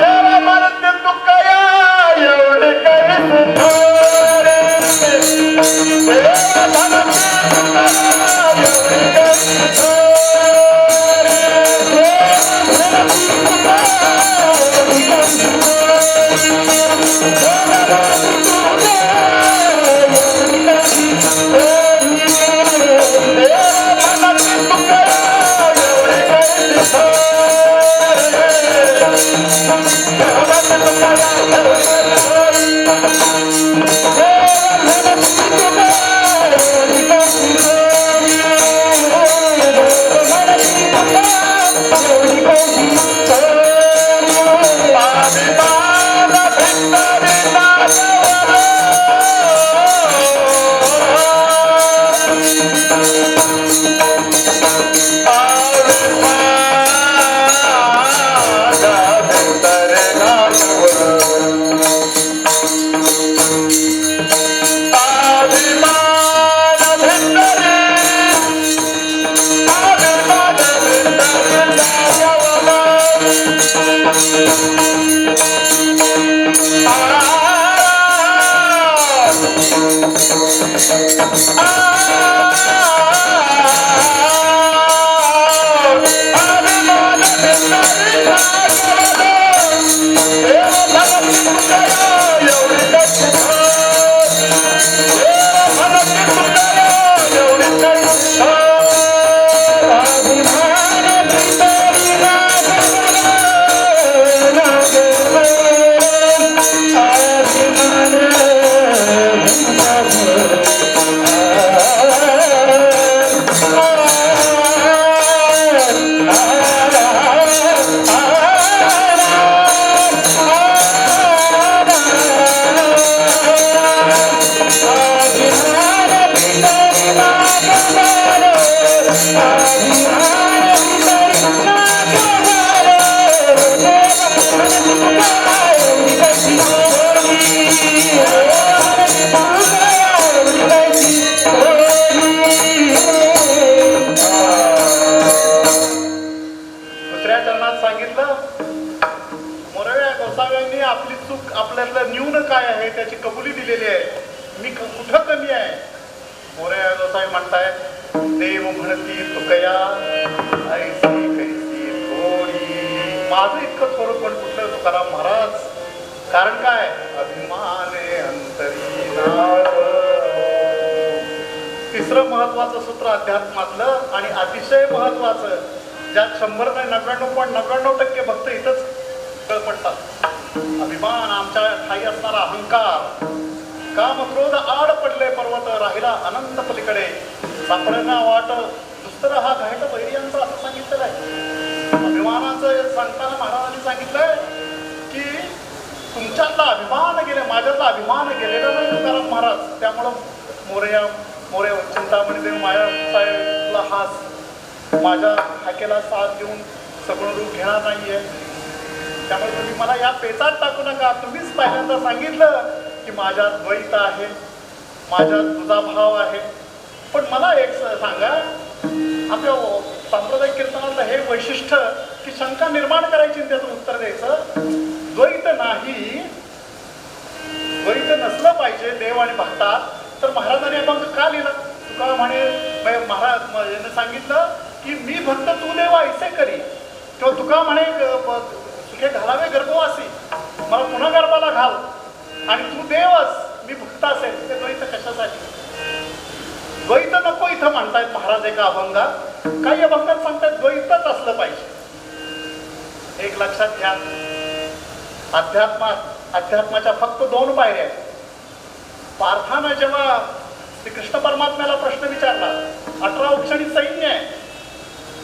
महाराजांनी आपली चूक आपल्यातलं न्यून काय आहे त्याची कबुली दिलेली आहे. मी कुठं कमी आहे. मोरया गोसावी म्हणताय देव म्हणती तुकया ऐसी कैसी थोडी. माझं इतकं थोडं पण कुठलं तुकाराम महाराज. कारण काय अभिमाने अंतरी नाळ. तिसरं महत्वाचं सूत्र अध्यात्मातलं आणि अतिशय महत्वाचं ज्यात 100-99.99% भक्त इथंच पडतात. अभिमान आमच्या ठाई असणारा अहंकार. काम क्रोध आड पडले पर्वत राहिला अनंत पलीकडे. सापडणा वाट दुसरं हा घाट वैर्यांचं असं सांगितलेलं आहे. अभिमानाचं सांगताना महाराजांनी सांगितलंय की तुमच्यातला अभिमान गेले माझ्यातला अभिमान गेलेला नाही तुकाराम महाराज. त्यामुळं मोरया चिंतामणी देव माया साहेबला हास माझ्या हाकेला साथ देऊन सगळं रूप घेणार नाहीये. त्यामुळे तुम्ही मला या पेचात टाकू नका. तुम्हीच पहिल्यांदा सांगितलं की माझ्यात द्वैत आहे, माझ्यात तुझा भाव आहे. पण मला एक सांगा, आपल्या सांप्रदायिक कीर्तनातलं हे वैशिष्ट्य की शंका निर्माण करायची त्याचं उत्तर द्यायचं. द्वैत नाही, द्वैत नसलं पाहिजे देव आणि भक्तात. तर महाराजांनी अभंग का लिहिला? तुका म्हणे महाराज सांगितलं की मी भक्त तू देव ऐसे करी. किंवा तुका म्हणे सुखे घालावे गर्भवासी, मला पुन्हा गर्भाला घाल आणि तू देवच मी भक्त असेल. ते द्वैत कशासाठी? द्वैत नको इथं म्हणतायत महाराज एका अभंगात. काही अभंगात सांगतायत द्वैतच असलं पाहिजे. एक लक्षात घ्या, अध्यात्माच्या फक्त 2 पायऱ्या आहेत. पार्थानं जेव्हा श्रीकृष्ण परमात्म्याला प्रश्न विचारला, 18 औक्षणी सैन्य आहे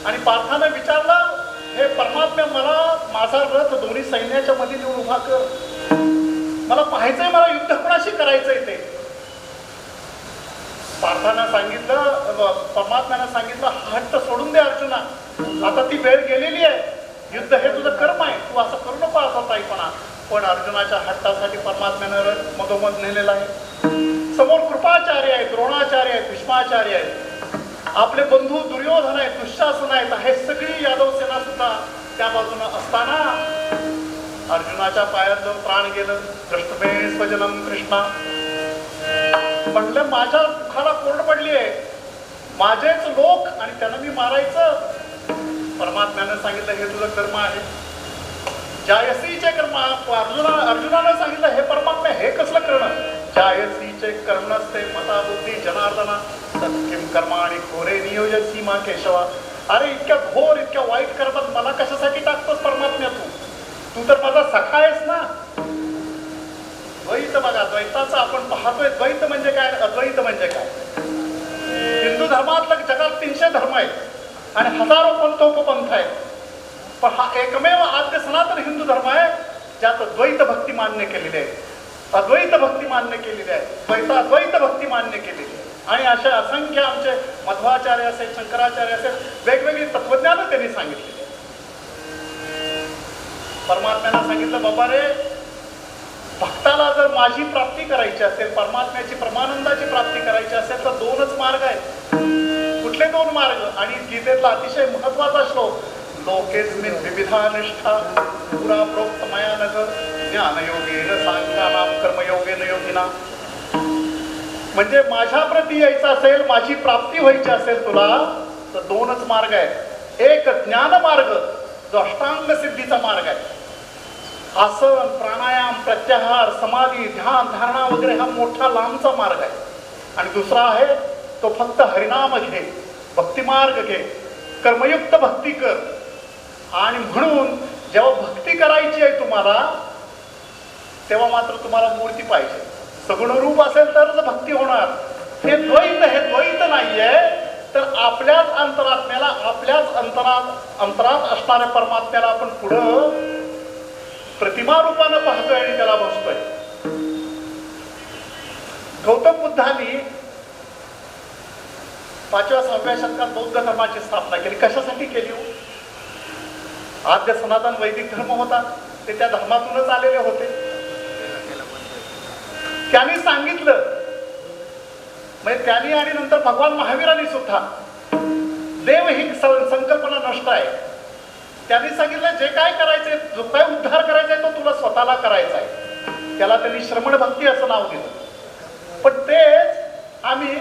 आणि पार्थानं विचारलं हे परमात्म्या मला माझा रथ दोन्ही सैन्याच्या मध्ये येऊन उभा कर. मला पाहायचंय, मला युद्ध कुणाशी करायचंय ते. पार्थानं सांगितलं, परमात्म्यानं सांगितलं हट्ट सोडून दे अर्जुना, आता ती वेळ गेलेली आहे. युद्ध हे तुझं कर्म आहे, तू असं करू नको असा ताईपणा. पण अर्जुनाच्या हट्टासाठी परमात्म्यानं मधोमध नेलेला आहे. समोर कृपाचार्य आहेत, द्रोणाचार्य आहेत, भीष्माचार्य आहेत, आपले बंधू दुर्योधन आहेत, दुःशासन आहेत. हे सगळी यादव सेना सुद्धा त्या बाजूनं असताना अर्जुनाच्या पायात जाऊन प्राण गेलं. दृष्टमे स्वजनम कृष्णा. म्हटलं माझ्या दुःखाला कोंड पडली आहे, माझेच लोक आणि त्यांना मी मारायचं. परमात्म्यानं सांगितलं हे तुझं कर्म आहे. जायसीचे कर्म. अर्जुनानं सांगितलं हे परमात्मा हे कसलं करणं? जायसीचे कर्म नसते मता बुद्धी जनार्दना सत्किम कर्मा आणि खोरे नियोजन सीमा केशवा. अरे इतक्या घोर इतक्या वाईट कर्मात मला कशासाठी टाकतोस परमात्म्या? तू तर माझा सखा आहेस ना. द्वैत बघा, द्वैताचं आपण पाहतोय. द्वैत म्हणजे काय, अद्वैत म्हणजे काय? हिंदू धर्मातलं जगात 300 धर्म आहेत आणि हजारो पंथोपंथ आहेत. पण हा एकमेव आद्य सनातन हिंदू धर्म आहे ज्यात द्वैत भक्ती मान्य केलेली आहे, अद्वैत भक्ती मान्य केलेली आहे, द्वैत भक्ती मान्य केलेली आहे. आणि अशा असंख्य आमचे मध्वाचार्य असेल, शंकराचार्य असेल, वेगवेगळी तत्वज्ञान त्यांनी सांगितलेली आहे. परमात्म्यानं सांगितलं बाबा रे, भक्ताला जर माझी प्राप्ती करायची असेल, परमात्म्याची परमानंदाची प्राप्ती करायची असेल तर 2च मार्ग आहेत. कुठले 2 मार्ग? आणि गीतेतला अतिशय महत्वाचा श्लोक, लोकेस्मिन् विविधा निष्ठा पुरा प्रोक्त मया नगर ज्ञानयोगेन सांख्यानाम कर्मयोगेन योगिना. म्हणजे माझ्या प्रती यायचं असेल, माझी प्राप्ती व्हायची असेल तुला तर 2च मार्ग आहेत. एक ज्ञान मार्ग जो अष्टांग सिद्धीचा मार्ग आहे. आसन, प्राणायाम, प्रत्याहार, समाधी, ध्यान, धारणा वगैरे हा मोठा लांबचा मार्ग आहे. आणि दुसरा आहे तो फक्त हरिनाम घे, भक्तिमार्ग घे, कर्मयुक्त भक्ती कर. आणि म्हणून जेव्हा भक्ती करायची आहे तुम्हाला तेव्हा मात्र तुम्हाला मूर्ती पाहिजे. सगुण रूप असेल तरच भक्ती होणार. हे द्वैत नाहीये. तर आपल्याच अंतरात्म्याला, आपल्याच अंतरात असणाऱ्या परमात्म्याला आपण पुढं प्रतिमा रूपानं पाहतोय आणि त्याला बसतोय. गौतम बुद्धांनी 5व्या-6व्या शतकात बौद्ध धर्माची स्थापना केली. कशासाठी केली हो? आद्य सनातन वैदिक धर्म होता, ते त्या धर्मातूनच आलेले होते. त्यांनी सांगितलं, म्हणजे त्यांनी आणि नंतर भगवान महावीरांनी सुद्धा, देव ही संकल्पना नष्ट आहे. त्यांनी सांगितलं जे काय करायचंय, जो काय उद्धार करायचा तो तुला स्वतः स्वतःला करायचा आहे. त्याला त्यांनी श्रमण भक्ती असं नाव दिलं. पण तेच आम्ही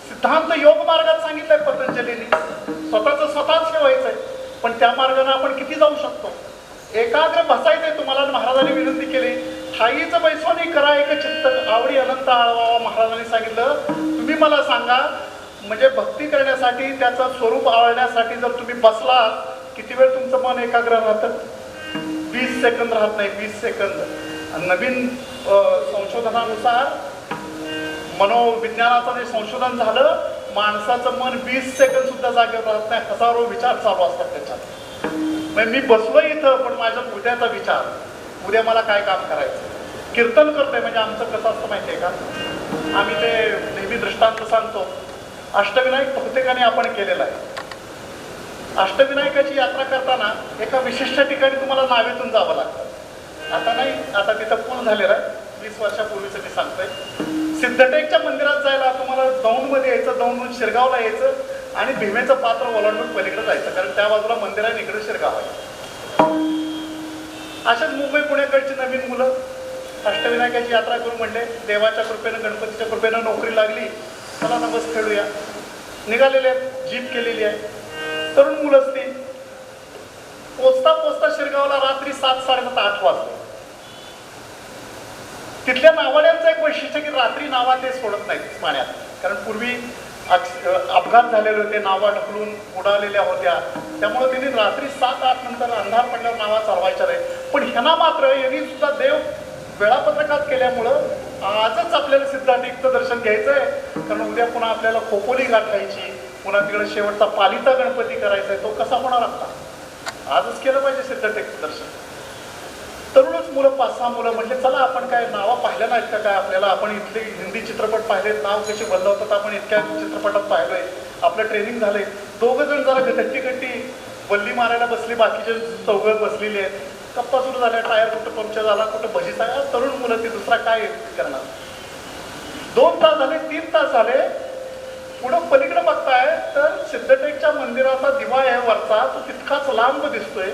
सिद्धांत योग मार्गात सांगितलंय पतंजलीने, स्वतःच स्वतःच ठेवायचंय. पण त्या मार्गाने आपण किती जाऊ शकतो? एकाग्र बसायचंय. तुम्हाला महाराजांनी विनंती केली, ठाईच बैसोनी करा एक चित्त, आवडी अनंत आळवावा. महाराजांनी सांगितलं, तुम्ही मला सांगा, म्हणजे भक्ती करण्यासाठी, त्याचं स्वरूप आवडण्यासाठी जर तुम्ही बसला, किती वेळ तुमचं मन एकाग्र राहतं? 20 सेकंद राहत नाही. 20 सेकंद. नवीन संशोधनानुसार, मनोविज्ञानाचं जे संशोधन झालं, माणसाचं मन 20 सेकंद सुद्धा जागेवर राहत नाही. हजारो विचार चालू असतात त्याच्यात. मी बसलो इथं, पण माझ्या उद्याचा विचार, उद्या मला काय काम करायचं. कीर्तन करतोय म्हणजे आमचं कसं असतं माहितीये का? आम्ही ते नेहमी दृष्टांत सांगतो. अष्टविनायक प्रत्येकाने आपण केलेला आहे. अष्टविनायकाची यात्रा करताना एका विशिष्ट ठिकाणी तुम्हाला नावेतून जावं लागतं. आता नाही, आता तिथं पूल झालेला आहे. 20 वर्षापूर्वीचं मी सांगतोय. सिद्धटेकच्या मंदिरात जायला तुम्हाला दौंडमध्ये यायचं, दौंडहून शिरगावला यायचं आणि भीमेचं पात्र ओलांडून पलीकडे जायचं, कारण त्या बाजूला मंदिर आहे, इकडे शिरगाव आहे. अशाच मुंबई पुण्याकडची नवीन मुलं अष्टविनायकाची यात्रा करून म्हणले, देवाच्या कृपेनं, गणपतीच्या कृपेनं नोकरी लागली, चला ना बस खेळूया. निघालेले आहेत, जीप केलेली आहे, तरुण मुलंच ती. पोचता पोचता शिरगावला रात्री 7, 7:30, 8 वाजले. तिथल्या नावाड्यांचं एक वैशिष्ट्य की रात्री नावा ते सोडत नाहीत पाण्यात, कारण पूर्वी अपघात झालेले होते, नावा ढकलून उडालेल्या होत्या. त्यामुळे त्यांनी रात्री 7, 8 नंतर अंधार पडल्यावर नावा चालवायच्या नाही. पण ह्यांना मात्र यांनी सुद्धा देव वेळापत्रकात केल्यामुळं आजच आपल्याला सिद्धाटेकचं दर्शन घ्यायचंय, कारण उद्या पुन्हा आपल्याला खोपोली गाठायची, पुन्हा तिकडे शेवटचा पालिता गणपती करायचा आहे. तो कसा होणार आता? आजच केलं पाहिजे सिद्धटेकचं दर्शन. तरुणच मुलं, 5-6 मुलं म्हटले, चला आपण काय नावं पाहिल्या नाहीत का काय आपल्याला? आपण इथले हिंदी चित्रपट पाहिलेत, नाव कशी बदलवतात आपण इतक्या चित्रपटात पाहिलोय, आपलं ट्रेनिंग झालंय. 2 जण जरा गट्टी बल्ली मारायला बसली, बाकीचे चौघं बसलेली आहेत. गप्पा सुरू झाल्या, टायर कुठं पंक्चर झाला, कुठं भजीचा. तरुण मुलं ती दुसरा काय करणार? 2 तास झाले, 3 तास झाले. पुढं पलीकडे बघताय तर सिद्धटेकच्या मंदिराचा दिवा आहे वरचा, तो तितकाच लांब दिसतोय.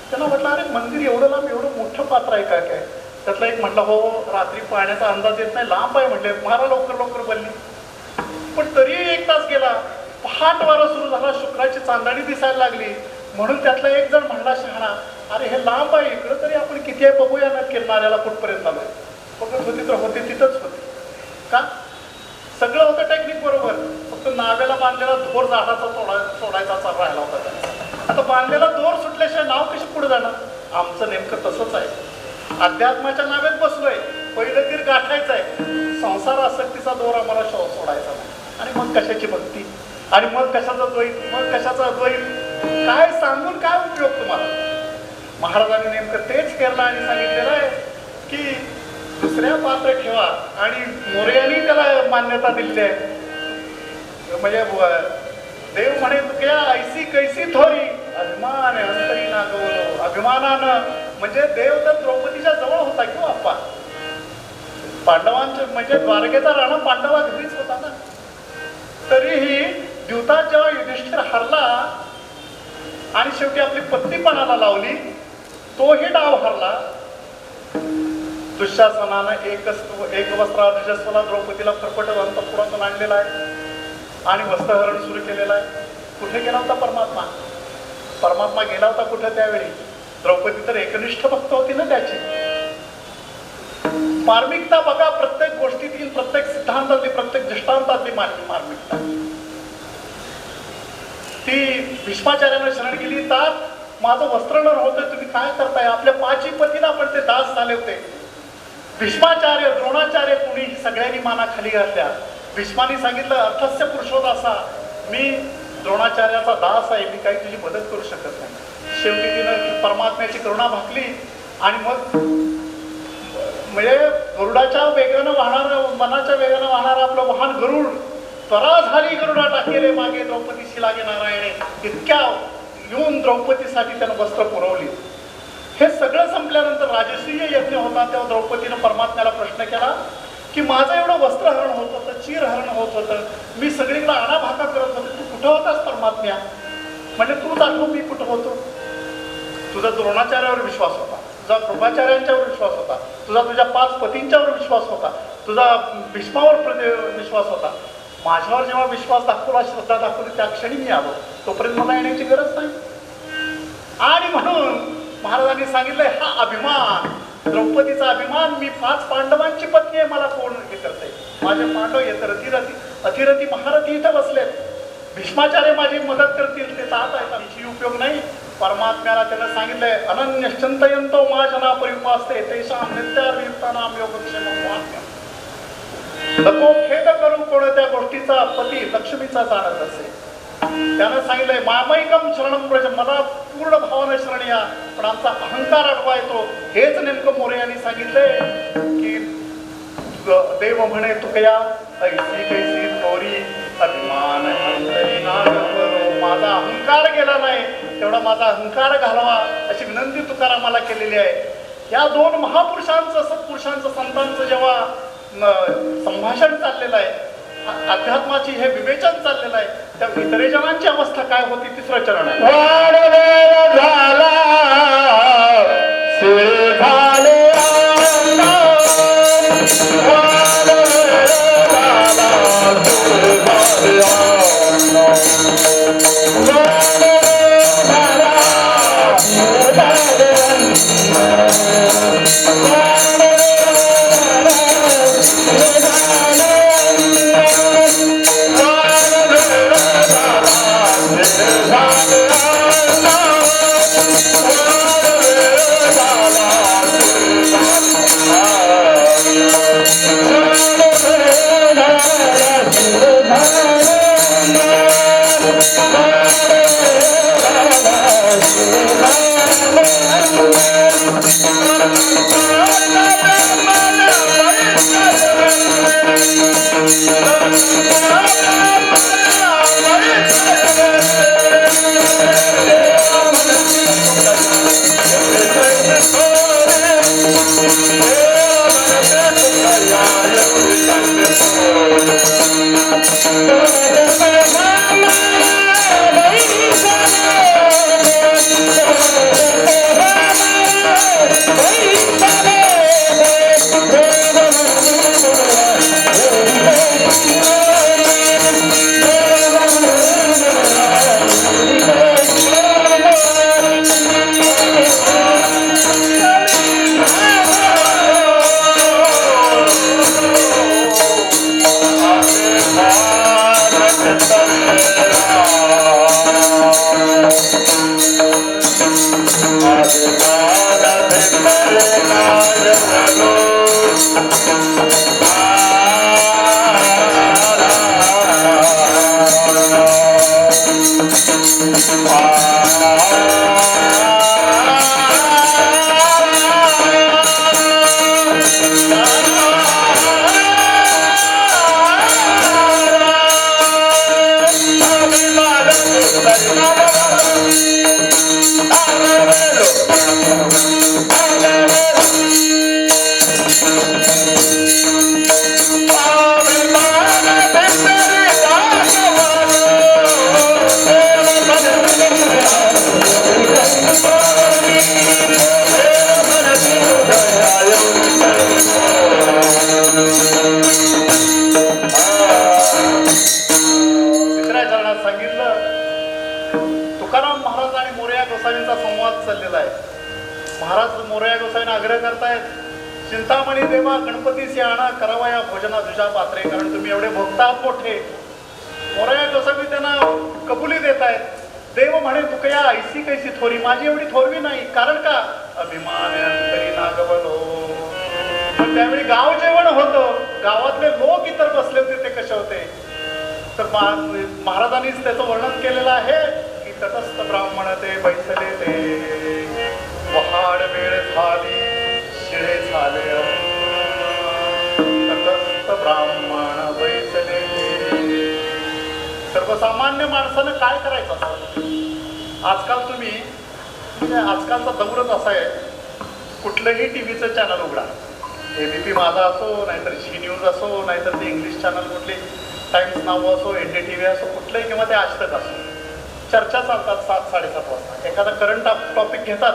त्यांना म्हटलं, अरे मंदिर एवढं लांब, एवढं मोठं पात्र आहे काय काय? त्यातला एक म्हटलं, हो रात्री पाण्याचा अंदाज येत नाही, लांब आहे म्हटले, मारा लवकर लवकर बल्ली. पण तरीही 1 तास गेला. पहाट वारा सुरू झाला, शुक्राची चांदणी दिसायला लागली. म्हणून त्यातला एक जण म्हणला शहाणा, अरे हे लांब आहे, इकडं तरी आपण किती आहे बघूया ना, किरणाऱ्याला कुठपर्यंत आलोय. बघत होती तर होते तिथंच होते. का? सगळं होतं टेक्निक बरोबर, फक्त नाव्याला बांधलेला दोर झाडाचा सोडायचा राहिला होता त्याचा. आता बांधलेला दोर सुटल्याशिवाय नाव कशी पुढे जाणार? आमचं नेमकं तसंच आहे. अध्यात्माच्या नावेत बसलोय, पहिलं तीर गाठायचं आहे, संसार आसक्तीचा दोर आम्हाला सोडायचा नाही. आणि मग कशाची भक्ती, आणि मग कशाचा द्वैत, मग कशाचा अद्वैत, काय सांगून काय उपयोग तुम्हाला? महाराजांनी नेमकं तेच केलं आणि सांगितलेलं आहे की दुसऱ्या पात्र ठेवा. आणि मोरयांनी त्याला मान्यता दिलेली आहे. म्हणजे देव म्हणे, तुझ्या ऐसी कैसी थोरी अभिमान अंतरी ना गौरव. अभिमानानं म्हणजे देव तर द्रौपदीच्या जवळ होता किंवा अप्पा. पांडवांचे म्हणजे द्वारकेचा राणा पांडवा घरीच होता ना. तरीही द्यूतात जेव्हा युधिष्ठिर हरला आणि शेवटी आपली पत्नी पणाला लावली, तोही डाव हरला. दुःशासनानं एक वस्त्रार्जस्वला द्रौपदीला फरफट अंतःपुरातून आणलेला आहे आणि वस्त्रहरण सुरू केलेलं आहे. कुठे गेला होता परमात्मा? परमात्मा गेला होता कुठे त्यावेळी? द्रौपदी तर एकनिष्ठ भक्त होती ना त्याची. मार्मिकता बघा, प्रत्येक गोष्टीतील, प्रत्येक सिद्धांतातली, प्रत्येक दृष्टांतातली मार्मिकता. ती भीष्माचार्यांना शरण गेली, तर माझं वस्त्र न होतं, तुम्ही काय करताय? आपल्या 5 पतीला पण ते दास झाले होते. भीष्माचार्य, द्रोणाचार्य, कुणी सगळ्यांनी माना खाली घातल्या. भीष्माने सांगितलं, अर्थस्य पुरुषोदासा, मी द्रोणाचार्याचा दास आहे, मी काही तुझी मदत करू शकत नाही. शेवटी तिनं परमात्म्याची करुणा भाकली आणि मग म्हणजे गरुडाच्या वेगानं वाहणार, मनाच्या वेगानं वाहणार आपलं वाहन गरुड, त्वरा झाली गरुडा टाकेले मागे द्रौपदीशी लागे नारायणे. इतक्या येऊन द्रौपदीसाठी त्यानं वस्त्र पुरवली. हे सगळं संपल्यानंतर राजसूय यज्ञ होता, तेव्हा द्रौपदीनं परमात्म्याला प्रश्न केला की माझं एवढं वस्त्रहरण होत होतं, चिरहरण होत होतं, मी सगळीकडे आणाभाका करत होते, तू कुठं होतास परमात्म्या? म्हणजे तूच आठव मी कुठं होतो? तुझा द्रोणाचार्यावर विश्वास होता, तुझा कृपाचार्यांच्यावर विश्वास होता, तुझ्या 5 पतींच्यावर विश्वास होता, तुझा भीष्मावर विश्वास होता. माझ्यावर जेव्हा विश्वास दाखवला, श्रद्धा दाखवली, त्या क्षणी मी आलो. तोपर्यंत मला येण्याची गरज नाही. आणि म्हणून महाराजांनी सांगितलंय, हा अभिमान, द्रौपदीचा अभिमान, मी 5 पांडवांची पत्नी आहे, मला कोण हे करते? माझे पांडव येत अतिरथी महारथी इथं बसलेत. भीष्माचार्य माझी मदत करतील, ते जात आहेत, आमची उपयोग नाही. परमात्म्याला त्यानं सांगितलंय, अनन्यश्चिंतयन्तो माजना परिपास्ते तेषां नित्याभियुक्तानां योगक्षेमं वाक्यम्. नको खेद करू कोणत्या गोष्टीचा पती लक्ष्मीचा जाणत असे. त्यानं सांगितलंय, मामैकम शरणम व्रज, मला पूर्ण भावानं शरण या, पण आमचा अहंकार अडवा येतो. हेच नेमकं मोरे यांनी सांगितलंय की देव म्हणे तुकया ऐसी कैसी थोरी अभिमान अंतरी नागवरो. माझा अहंकार गेला नाही, तेवढा माझा अहंकार घालवा अशी विनंती तुकारामाला केलेली आहे. या 2 महापुरुषांचं, सत्पुरुषांचं, संतांचं जेव्हा संभाषण चाललेलं आहे, अध्यात्माची हे विवेचन चाललेलं आहे, त्या इतरे जनांची अवस्था काय होती? 3रं चरण आहे. चिंतामणी देवा गणपती सिंहाणा करावया भोजना तुझ्या पात्रे. कारण तुम्ही एवढे भक्त आहात मोठे. मोरया गोसावी त्यांना कबुली देत आहेत. देव म्हणे तुकया ऐसी कैसी थोरी, माझी एवढी थोरवी नाही. कारण का? अभिमान अंतरी नागवलो. पण त्यावेळी गाव जेवण होतं, गावातले लोक इतर बसले होते, ते कसे होते? तर महाराजांनीच त्याचं वर्णन केलेलं आहे की तटस्थ ब्राह्मण ते बैसले ते, वहाड वेळ झाली शिळे झाले, तटस्थ ब्राह्मण बैसले ते. सर्वसामान्य माणसानं काय करायचं असं? आजकाल तुम्ही म्हणजे आजकालचा दौरच असा आहे, कुठलंही टीव्हीचं चॅनल उघडा, एबीपी माझा असो, नाहीतर झी न्यूज असो, नाहीतर ते इंग्लिश चॅनल कुठली टाइम्स नाव असो, NDTV असो, कुठलंही, किंवा ते आजतक असो, चर्चा चालतात 7-7:30 वाजता. एखादा करंट टॉपिक घेतात,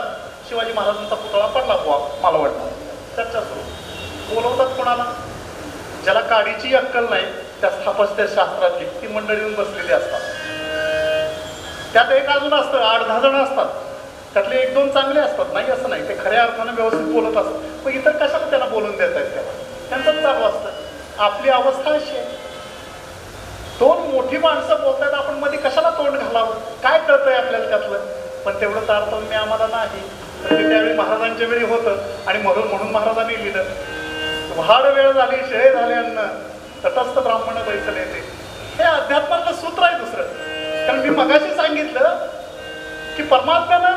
शिवाजी महाराजांचा पुतळा पडला बुवा मला वाटतं. चर्चा सुरू. बोलवतात कोणाला? ज्याला काडीची अक्कल नाही, त्या स्थापत्य शास्त्रातली ती मंडळी येऊन बसलेली असतात. त्यात एक अजून असतं, 8-10 जण असतात, त्यातले 1-2 चांगले असतात, नाही असं नाही, ते खऱ्या अर्थानं व्यवस्थित बोलत असतात. मग इतर कशाला त्यांना बोलून देत आहेत? त्याला त्यांचंच चालू असतं. आपली अवस्था अशी आहे, 2 मोठी माणसं बोलतात, आपण मध्ये कशाला तोंड घालावं? काय कळतंय आपल्याला त्यातलं? पण तेवढं तारतम्य आम्हाला नाही. तर ते त्यावेळी महाराजांच्या वेळी होतं आणि म्हणून महाराजांनी लिहिलं, वाढ वेळ झाली शेळे झाले अन्न, तटस्थ ब्राह्मण बैसले ते. हे अध्यात्मातलं सूत्र आहे दुसरं. कारण मी मगाशी सांगितलं की परमात्म्यानं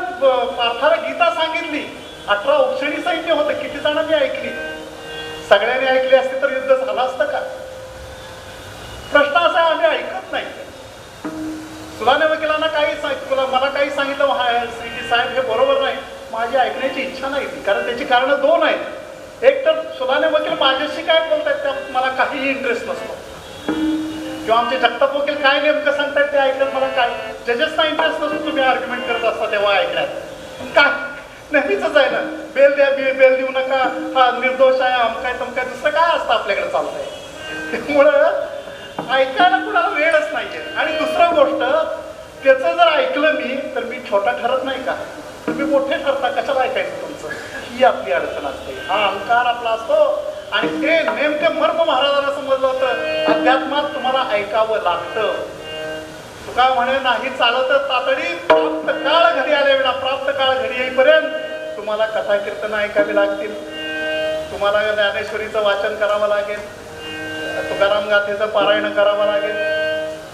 पार्थाला गीता सांगितली, 18 औक्षणी सैन्य होतं. किती जणांनी ऐकली? सगळ्यांनी ऐकली असते तर युद्ध झालं असतं का? प्रश्न असा आहे, आम्ही ऐकत नाही. सुलाने वकिलांना मला काही सांगितलं श्रीजी साहेब हे बरोबर नाही, माझी ऐकण्याची इच्छा नाही ती. कारण त्याची कारणं 2 आहेत. एक तर सुलाने वकील माझ्याशी काय बोलतायत त्यात मला काहीही इंटरेस्ट नसतो, किंवा आमचे जगताप वकील काय नेमकं सांगतायत ते ऐकण्यात मला काय, जजेसना इंटरेस्ट नसतो. तुम्ही आर्ग्युमेंट करत असता तेव्हा ऐकण्यात काय नेहमीच आहे ना, बेल द्या, बेल देऊ नका, हा निर्दोष आहे, अमकाय तमकाय, दुसरं काय असतं आपल्याकडे चालतंय. त्यामुळं ऐकायला कुणाला वेळच नाहीये. आणि दुसरं गोष्ट, त्याचं जर ऐकलं मी तर मी छोटा ठरत नाही का? तुम्ही मोठे ठरता, कशाला ऐकायचं तुमचं? ही आपली अडचण असते. हा अहंकार आपला असतो. आणि ते नेमकं मर्म महाराजांना समजलं होतं, अध्यात्मात तुम्हाला ऐकावं लागतं. तुका म्हणे नाही चालत तातडी, प्राप्त काळ घडी आले विना, प्राप्त काळ घडी येईपर्यंत तुम्हाला कथा कीर्तन ऐकावी लागतील, तुम्हाला ज्ञानेश्वरीचं वाचन करावं लागेल, तुकाराम गाथेचं पारायण करावं लागेल,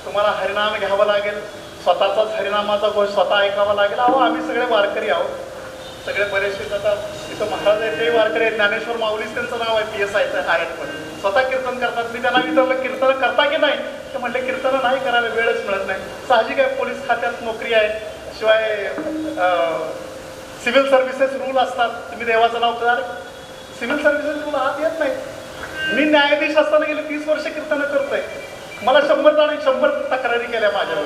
तुम्हाला हरिनाम घ्यावं लागेल, स्वतःचाच हरिनामाचा घोष स्वतः ऐकावा लागेल. अहो आम्ही सगळे वारकरी आहोत, सगळे बरेचसे आता तिथं महाराज आहे ते वारकरी आहेत. ज्ञानेश्वर माऊलीच त्यांचं नाव आहे, PSI आहेत, पण स्वतः कीर्तन करतात. मी त्यांना विचारलं कीर्तन करता की नाही, ते म्हटले कीर्तन नाही करायला वेळच मिळत नाही. साहजिक आहे, पोलीस खात्यात नोकरी आहे, शिवाय सिव्हिल सर्व्हिसेस रूल असतात. तुम्ही देवाचं नाव करा, सिव्हिल सर्व्हिसेस रूल आत येत नाही. मी न्यायाधीश असताना गेले 30 वर्ष कीर्तन करतोय. मला 100 तक्रारी केल्या माझ्यावर.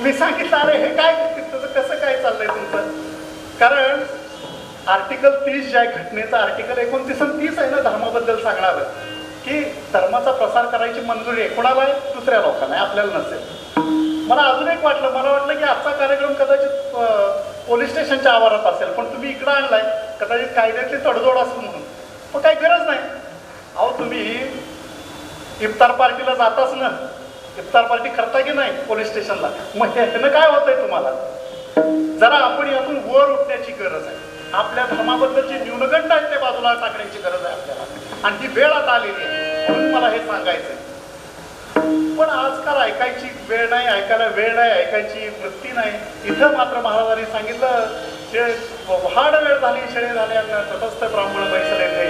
मी सांगितलं अरे हे काय कीर्तन कसं काय चाललंय तुमचं? कारण आर्टिकल 30 जे आहे घटनेचा, आर्टिकल 29 आणि 30 आहे ना धर्माबद्दल सांगणार, की धर्माचा प्रसार करायची मंजुरी आहे कोणाला आहे? दुसऱ्या लोकांना आहे, आपल्याला नसेल. मला अजून एक मला वाटलं की आजचा कार्यक्रम कदाचित पोलीस स्टेशनच्या आवारात असेल, पण तुम्ही इकडं आणलाय, कदाचित कायद्यातली तडजोड असेल म्हणून. पण काही गरज नाही. अहो तुम्ही इफ्तार पार्टीला जाताच ना, इफ्तार पार्टी करता की नाही पोलीस स्टेशनला, मग ह्यानं काय होतंय तुम्हाला? जरा आपण यातून वर उठण्याची गरज आहे. आपल्या धर्माबद्दलची न्यूनगंड आहे ते बाजूला टाकण्याची गरज आहे आपल्याला, आणि ती वेळ आता आलेली आहे. म्हणून मला हे सांगायचंय. पण आजकाल ऐकायची वेळ नाही, ऐकायला वेळ नाही, ऐकायची वृत्ती नाही. इथं मात्र महाराजांनी सांगितलं, जे वाढ वेळ झाली शेळे झाले अन्न, तटस्थ ब्राह्मण बैसले थे.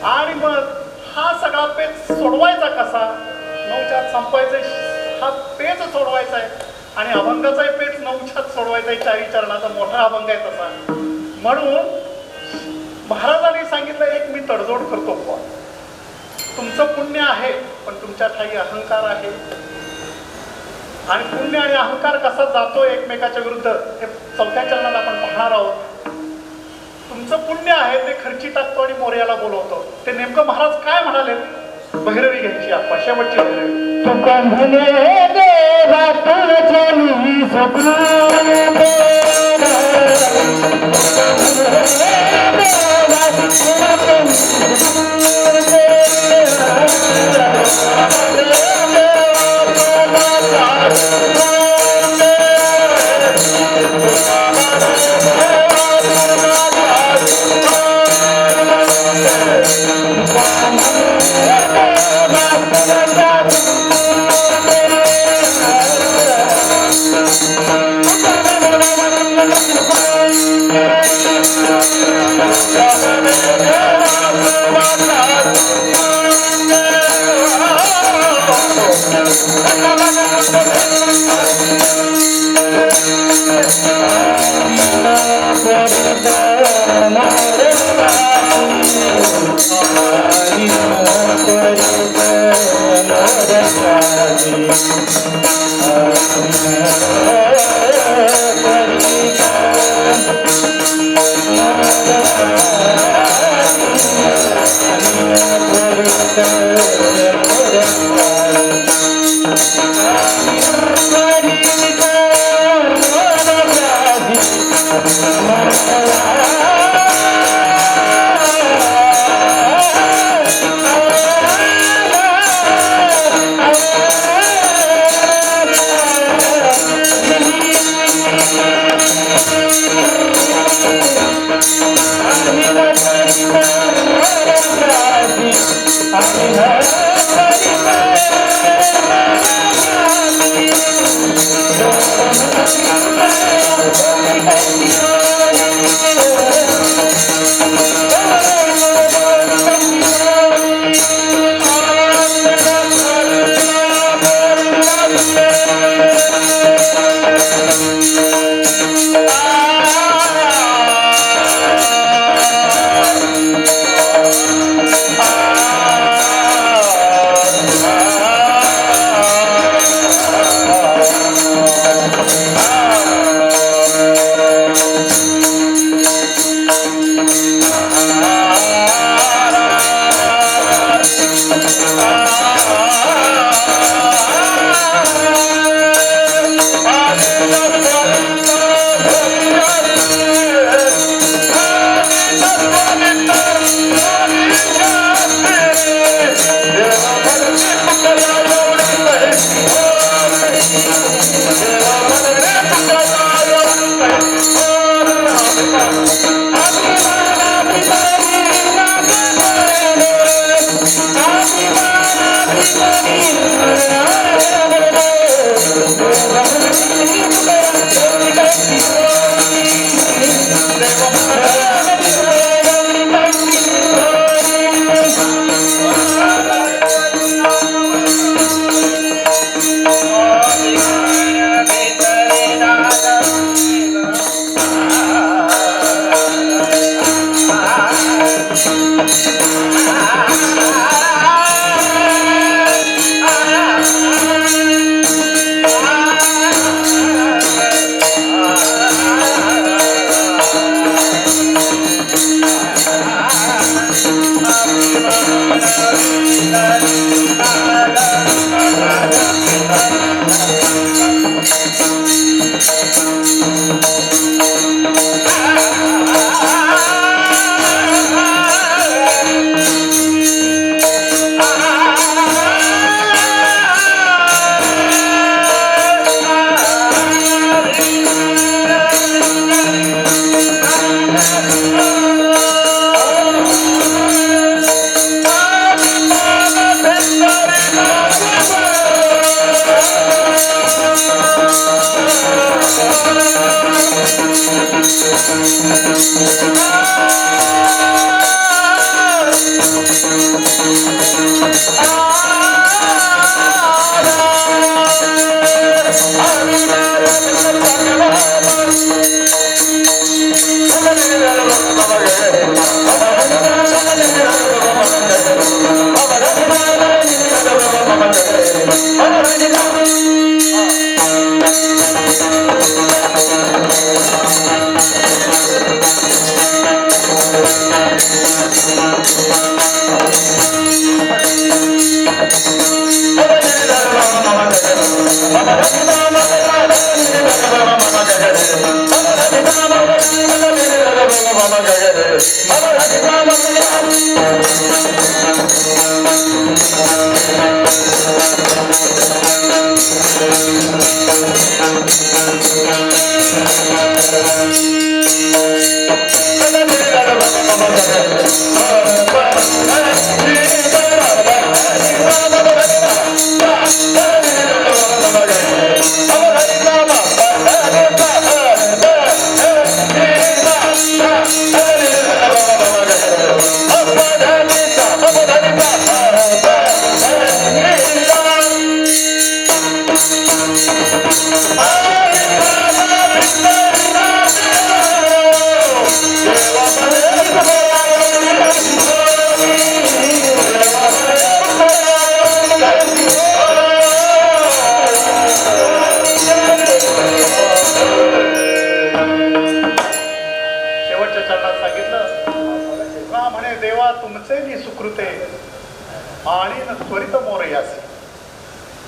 आणि मग हा सगळा पेच सोडवायचा कसा? 9च्या संपवायचा, हा पेच सोडवायचा आहे. आणि अभंगाचाही पेच 9च्या सोडवायचा आहे. 4 चरणाचा मोठा अभंग आहे तसा. म्हणून महाराजांनी सांगितलं, एक मी तडजोड करतो, तुमचं पुण्य आहे पण तुमच्या ठाई अहंकार आहे. आणि पुण्य आणि अहंकार कसा जातो एकमेकाच्या विरुद्ध हे 4थ्या चरणात आपण पाहणार आहोत. तुमचं पुण्य आहे ते खर्ची टाकतो आणि मोर्याला बोलवतो. ते नेमकं महाराज काय म्हणाले? भैरवी घ्यायची आपण, शेवटची भैरवी.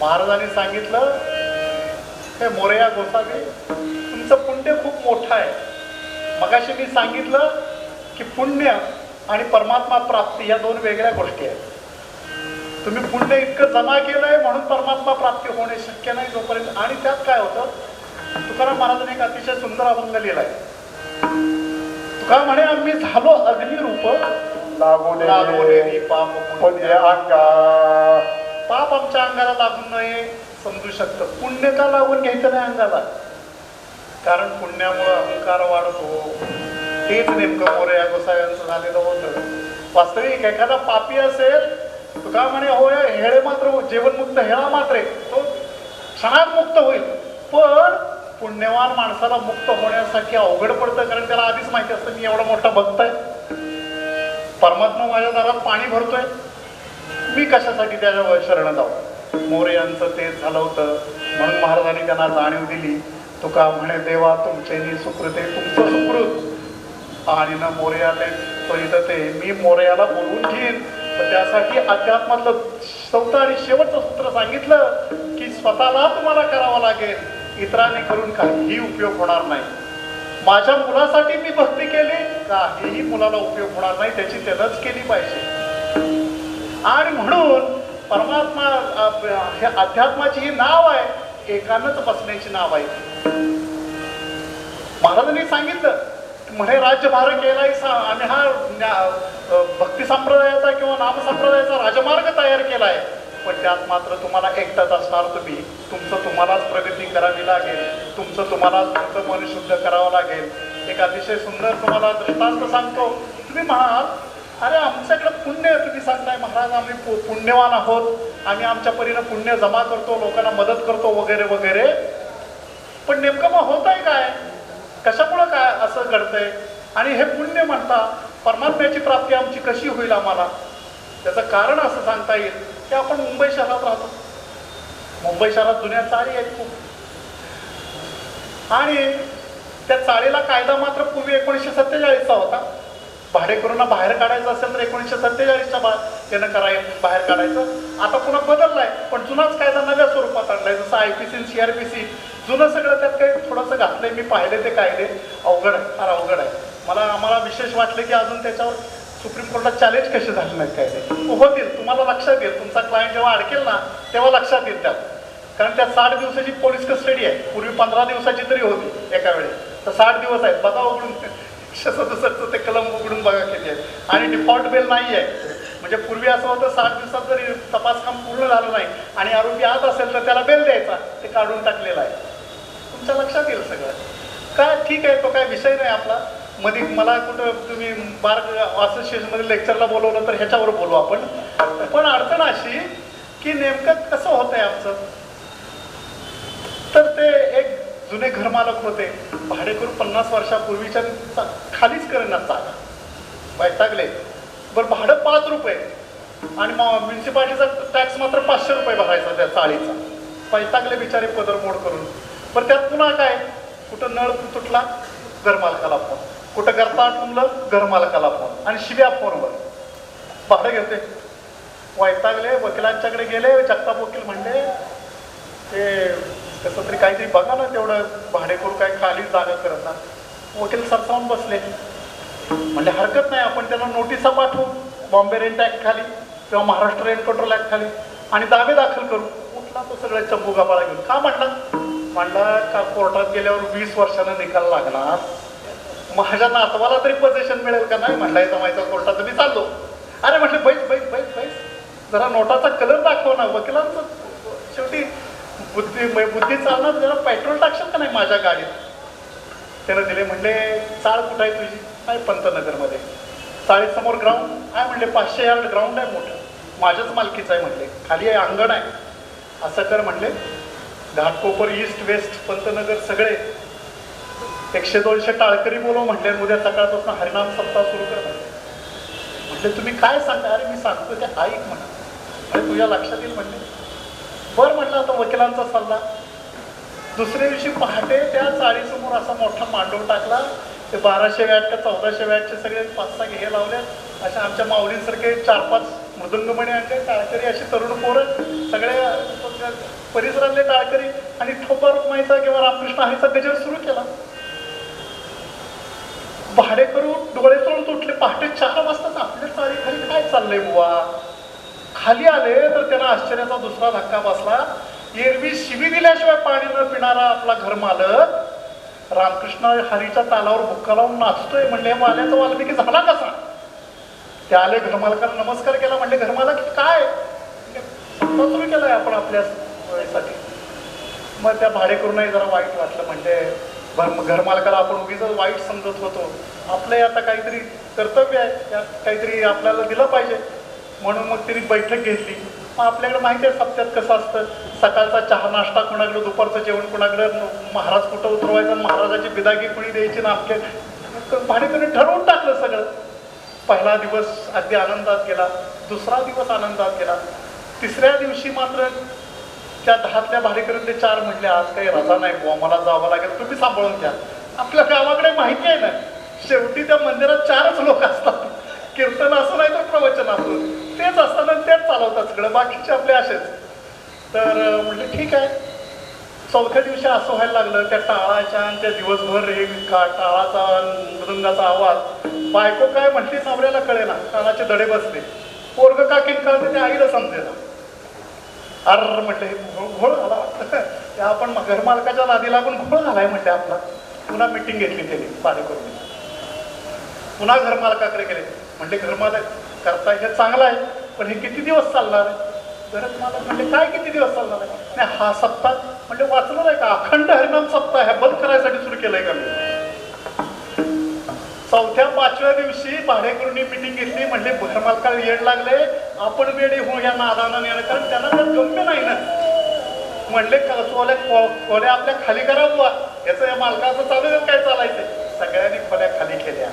महाराजांनी सांगितलं, हे मोरया गोसावी, तुमचं पुण्य खूप मोठं आहे. मगाशी मी सांगितलं की पुण्य आणि परमात्मा प्राप्ती या दोन वेगळ्या गोष्टी आहेत. तुम्ही पुण्य इतकं जमा केलंय म्हणून परमात्मा प्राप्ती होणे शक्य नाही जोपर्यंत. आणि त्यात काय होतं, तुकाराम महाराजांनी एक अतिशय सुंदर अभंग लिहिलाय. तुका म्हणे आम्ही झालो अग्निरूप लागोने पाप पण हे अंगा पाप आमच्या अंगाला लागून नये समजू शकतं. पुण्य का लागून घ्यायचं नाही अंगाला? कारण पुण्यामुळे अहंकार वाढतो. तेच नेमकं मोरया गोसाव्यांचं झालेलं होतं. वास्तविक एखादा पापी असेल तुका म्हणे होय हेळे मात्र जीवनमुक्त हेळा मात्र तो क्षणात मुक्त होईल. पण पुण्यवान माणसाला मुक्त होण्यासाठी अवघड पडतं. कारण त्याला आधीच माहिती असतं मी एवढा मोठा भक्त आहे, परमात्मा माझ्या दारात पाणी भरतोय, मी कशासाठी त्याच्या शरण जाऊ. मोरयांचं तेच झालं होतं. म्हणून महाराजांनी त्यांना जाणीव दिली. तुका म्हणे देवा तुमचे सुकृते तुमचं सुकृत आणि न मोरयाले परित ते मी मोरयाला बोलवून घेईन. तर त्यासाठी अध्यात्मातलं चौथं आणि शेवटचं सूत्र सांगितलं की स्वतःला तुम्हाला करावं लागेल, इतरांनी करून काहीही उपयोग होणार नाही. माझ्या मुलासाठी मी भक्ती केली, काहीही मुलाला उपयोग होणार नाही, त्याची त्यानंच केली पाहिजे. आणि म्हणून परमात्मा हे अध्यात्माची ही नाव आहे, एकानंच बसण्याची नाव आहे. महाराजांनी सांगितलं म्हणे राज्यभार केलाय आम्ही हा भक्ती संप्रदायाचा किंवा नाम संप्रदायाचा राजमार्ग तयार केलाय. पण त्यात मात्र तुम्हाला एकटाच असणार. तुमचं तुम्हालाच प्रगती करावी लागेल, तुमचं तुम्हालाच तुमचं मन शुद्ध करावं लागेल. एक अतिशय सुंदर तुम्हाला दृष्टांत सांगतो. तुम्ही म्हणाल अरे आमच्याकडे पुण्य आहे, तुम्ही सांगताय महाराज आम्ही पुण्यवान आहोत, आम्ही आमच्या परीनं पुण्य जमा करतो, लोकांना मदत करतो वगैरे वगैरे. पण नेमकं मग होत आहे काय, कशामुळं काय असं घडतंय? आणि हे पुण्य म्हणता परमात्म्याची प्राप्ती आमची कशी होईल आम्हाला? त्याचं कारण असं सांगता येईल की आपण मुंबई शहरात राहतो. मुंबई शहरात जुन्या चाळी आहेत खूप, आणि त्या चाळीला कायदा मात्र पूर्वी 1947चा होता. भाडेकरूंना बाहेर काढायचं असेल तर 1947च्या त्यानं बाहेर काढायचं. आता पुन्हा बदललाय, पण जुनाच कायदा नव्या स्वरूपात आणलाय, जसं IPC आणि CRPC जुनं सगळं त्यात काही थोडंसं घातलंय. मी पाहिले ते कायदे अवघड आहे, फार अवघड आहे. आम्हाला विशेष वाटलं की अजून त्याच्यावर सुप्रीम कोर्टात चॅलेंज कसे झाले नाहीत कायदे. होतील, तुम्हाला लक्षात येईल, तुमचा क्लायंट जेव्हा अडकेल ना तेव्हा लक्षात येईल त्यात. कारण त्यात 60 दिवसाची पोलीस कस्टडी आहे, पूर्वी 15 दिवसाची तरी होती एका वेळेस, तर 60 दिवस आहेत. बघा उघडून 167 ते कलम उघडून बघा किती आहे. आणि डिफॉल्ट बेल नाही आहे. म्हणजे पूर्वी असं होतं 60 दिवसात जरी तपास काम पूर्ण झालं नाही आणि आरोपी आत असेल तर त्याला बेल द्यायचा, ते काढून टाकलेलं आहे. तुमच्या लक्षात येईल सगळं. काय ठीक आहे, तो काय विषय नाही आपला. मध्ये मला कुठं तुम्ही बार असोसिएशनमध्ये लेक्चरला बोलवलं तर ह्याच्यावर बोलू आपण. पण अडचण अशी की नेमकं कसं होतंय आमचं, तर ते एक जुने घरमालक होते, भाडेकरू 50 वर्षापूर्वीच्या खालीच करेना जागा, वैतागले. बरं भाडं 5 रुपये आणि म्युन्सिपाल्टीचा टॅक्स मात्र 500 रुपये भरायचा त्या चाळीचा. वैतागले बिचारे पदरमोड करून. बरं त्यात पुन्हा काय, कुठं नळ तुटला घरमालकाला फोन, कुठं करता तुमलं घरमालकाला फोन, आणि शिव्या फोनवर भाडं घेते. वैतागले, वकिलांच्याकडे गेले. जगताप वकील म्हणले ते कसं तरी काहीतरी बघा ना, तेवढं भाडेकरू काय खाली जागा करत ना. वकील सरसावून बसले. म्हणजे हरकत नाही, आपण त्यांना नोटिसा पाठवू बॉम्बे रेंट ॲक्ट खाली किंवा महाराष्ट्र रेंट कंट्रोल ॲक्ट खाली आणि दावे दाखल करू. उठला तो सगळ्या चंबू गबाळा घेऊन. का म्हणला का कोर्टात गेल्यावर 20 वर्षानं निकाल लागणार, माझ्या नातवाला तरी पोझिशन मिळेल का नाही. म्हणला जमायचा कोर्टात मी चाललो. अरे म्हटलं बैस जरा नोटाचा कलर दाखव ना. वकिलांचं शेवटी बुद्धी चालणार, जरा पेट्रोल टाकशील का नाही माझ्या गाडीत. त्यानं दिले. म्हणले चाळ कुठं आहे तुझी? आहे पंतनगरमध्ये. चाळीसमोर ग्राउंड आहे. म्हणले 500 यार्ड ग्राउंड आहे मोठं, माझ्याच मालकीचं आहे. म्हणले खाली आहे, अंगण आहे. असं कर म्हणले, घाटकोपर ईस्ट वेस्ट पंतनगर सगळे 100-200 टाळकरी बोलव म्हणले, उद्या सकाळपासून हरिनाम सप्ताह सुरू कर. म्हटले तुम्ही काय सांगता? अरे मी सांगतो ते ऐक म्हणा, अरे तुझ्या लक्षात येईल. म्हणले बरं. म्हटलं आता वकिलांचा सल्ला. दुसऱ्या दिवशी पहाटे त्या चाळीसमोर असा मोठा मांडव टाकला. ते 1200 वॅट का 1400 वॅटचे सगळे 5-6 हे लावले. अशा आमच्या माऊलींसारखे 4-5 मृदंगमणी आणले, टाळकरी अशी तरुण पोरं सगळे परिसरातले टाळकरी, आणि ठोपा रुक्माईचा किंवा रामकृष्ण हरीचा गजर सुरू केला. भाडेकरू डोळे तोडून उठले. पहाटे 4 वाजताच आपल्या चाळी खाली काय चाललंय बुवा. खाली आले तर त्यांना आश्चर्याचा दुसरा धक्का बसला. एरवी शिवी दिल्याशिवाय पाणी न पिणारा आपला घरमालक रामकृष्ण हरीच्या तालावर बुक्का लावून नाचतोय म्हणले वाल्याचा वाल्मिकी झाला कसा? ते आले घरमालकाला नमस्कार केला, म्हणले घरमालक काय सत्ता सुरू केलाय आपण आपल्या वेळेसाठी. मग त्या भाडेकरूंनाही जरा वाईट वाटलं, म्हणजे घरमालकाला आपण उगीच वाईट समजत होतो, आपलं आता काहीतरी कर्तव्य आहे, त्यात काहीतरी आपल्याला दिलं पाहिजे. म्हणून मग तिने बैठक घेतली. मग आपल्याकडे माहिती आहे सप्त्यात कसं असतं, सकाळचा चहा नाश्ता कोणाकडे, दुपारचं जेवण कोणाकडे, महाराज कुठं उतरवायचं, महाराजाची बिदागी कुणी द्यायची ना, आपल्या भाडेकरूंनी ठरवून टाकलं सगळं. पहिला दिवस अगदी आनंदात गेला, दुसरा दिवस आनंदात गेला, तिसऱ्या दिवशी मात्र त्या 10तल्या भाडेकरूंनी 4 म्हणले आज काही रजा नाही बुवा, मला जावं लागेल, तुम्ही सांभाळून घ्या. आपल्या गावाकडे माहिती आहे ना, शेवटी त्या मंदिरात 4च लोक असतात, कीर्तन असं नाही तर प्रवचन असं, तेच असताना तेच चालवतात सगळं, बाकीचे आपले असेच. तर म्हटलं ठीक आहे. चौथ्या दिवशी असं व्हायला लागलं, त्या टाळाच्या आणि त्या दिवसभर टाळाचा मृदंगाचा आवाज, बायको काय म्हटली नवऱ्याला कळेना, कानाचे दडे बसले, पोरग का किंकाळते ते आईला समजेना. अर म्हटलं हे घोळ झाला वाटतं, आपण घरमालकाच्या नादी लागून घोळ झालाय म्हटले आपला. पुन्हा मिटिंग घेतली त्यांनी भाडेकरूंनी, पुन्हा घरमालकाकडे गेले, म्हणजे घरमालक करता हे चांगलं आहे, पण हे किती दिवस चालणार आहे? घरमालक म्हणजे काय किती दिवस चालणार आहे? नाही हा सप्ताह म्हणजे वाचलं नाही का, अखंड हरिनाम सप्ताह आहे, बंद करायसाठी सुरू केलंय का मी? 4थ्या 5व्या दिवशी भाडेकरूंनी मिटिंग घेतली, म्हणजे घरमालकाला येड लागले, आपण वेळी होऊ या नादानं येणं, कारण त्यांना तर गम्य नाही ना. म्हणले खोल्या आपल्या खाली करा बुवा, याचं या मालकाचं चालू आहे काय चालायचं. सगळ्यांनी खोल्या खाली केल्या.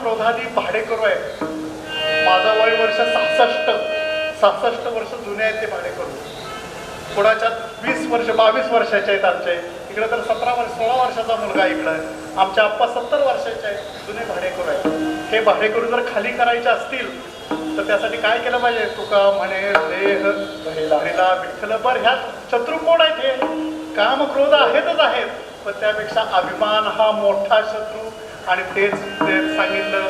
क्रोधादी भाडेकरू आहे. माझं वय वर्ष 66 वर्ष जुने आहेत ते भाडेकरू. कोणाच्या 20 वर्ष 22 वर्षाचे आहेत आमचे इकडे, तर 16 वर्षाचा मुलगा इकडं. आमच्या आप्पा 70 वर्षाचे आहेत, जुने भाडेकरू आहेत. हे भाडेकरू जर खाली करायचे असतील तर त्यासाठी काय केलं पाहिजे? तुका म्हणे देह हरिला विठ्ठल. बर ह्या शत्रू कोण आहेत? हे काम क्रोध आहेतच आहेत, पण त्यापेक्षा अभिमान हा मोठा शत्रू. आणि तेच सांगितलं,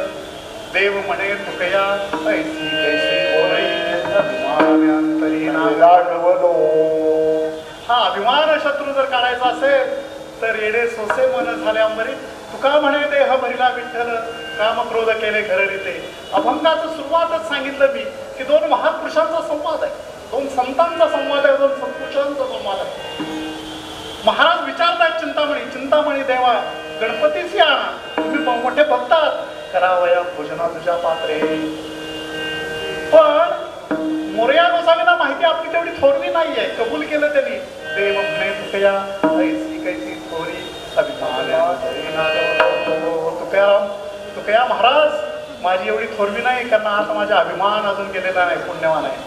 देव म्हणे तुकया ऐसी कैसी हा अभिमान शत्रू जर काढायचा असेल तर येडे सोसे मन झाल्या मरी. तुका म्हणे देह भरिला विठ्ठल, काम क्रोध केले घररिते. अभंगाचं सुरुवातच सांगितलं मी की 2 महापुरुषांचा संवाद आहे, 2 संतांचा संवाद आहे, 2 सत्पुरुषांचा संवाद आहे. महाराज विचारतात चिंतामणी देवा गणपतीची आणा, तुम्ही मोठे भक्त आहात, करावया भोजना तुझ्या पात्रे. पण मोरया गोसावींना माहिती आपली तेवढी थोरवी नाहीये. कबूल केलं त्यांनी, देव म्हणे तुकया ऐसी कैसी थोरी अभिमान. तुकया महाराज माझी एवढी थोरवी नाही, कारण आता माझा अभिमान अजून गेलेला नाही, पुण्यवान आहे.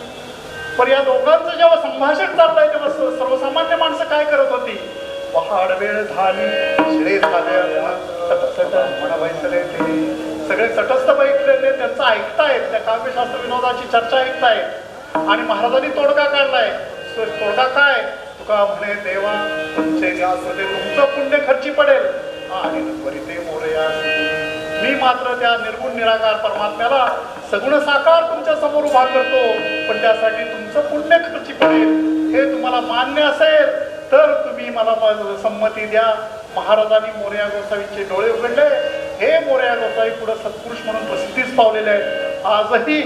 पण या दोघांचं जेव्हा संभाषण चाललंय तेव्हा सर्वसामान्य माणसं काय करत होती? पहाड वेळ झाली, शिळे झाले, म्हणा बैसले ते सगळे तटस्थ बैठलेले त्यांचं ऐकतायत, त्या काव्यशास्त्र विनोदाची चर्चा ऐकतायत. आणि महाराजांनी तोडगा काढलाय. तोडगा काय? तुका म्हणे देवा तुमचे न्यासले तुमचं पुण्य खर्ची पडेल आणि बरी ते मोरया. मी मात्र त्या निर्गुण निराकार परमात्म्याला सगुण साकार तुमच्या समोर उभा करतो, पण त्यासाठी तुमचं पुण्य खर्ची पडेल. हे तुम्हाला मान्य असेल तर तुम्ही मला संमती द्या. महाराजांनी मोरया गोसावीचे डोळे उघडले. हे मोरया गोसावी पुढे सत्पुरुष म्हणून प्रसिद्धीच पावलेले आहेत. आजही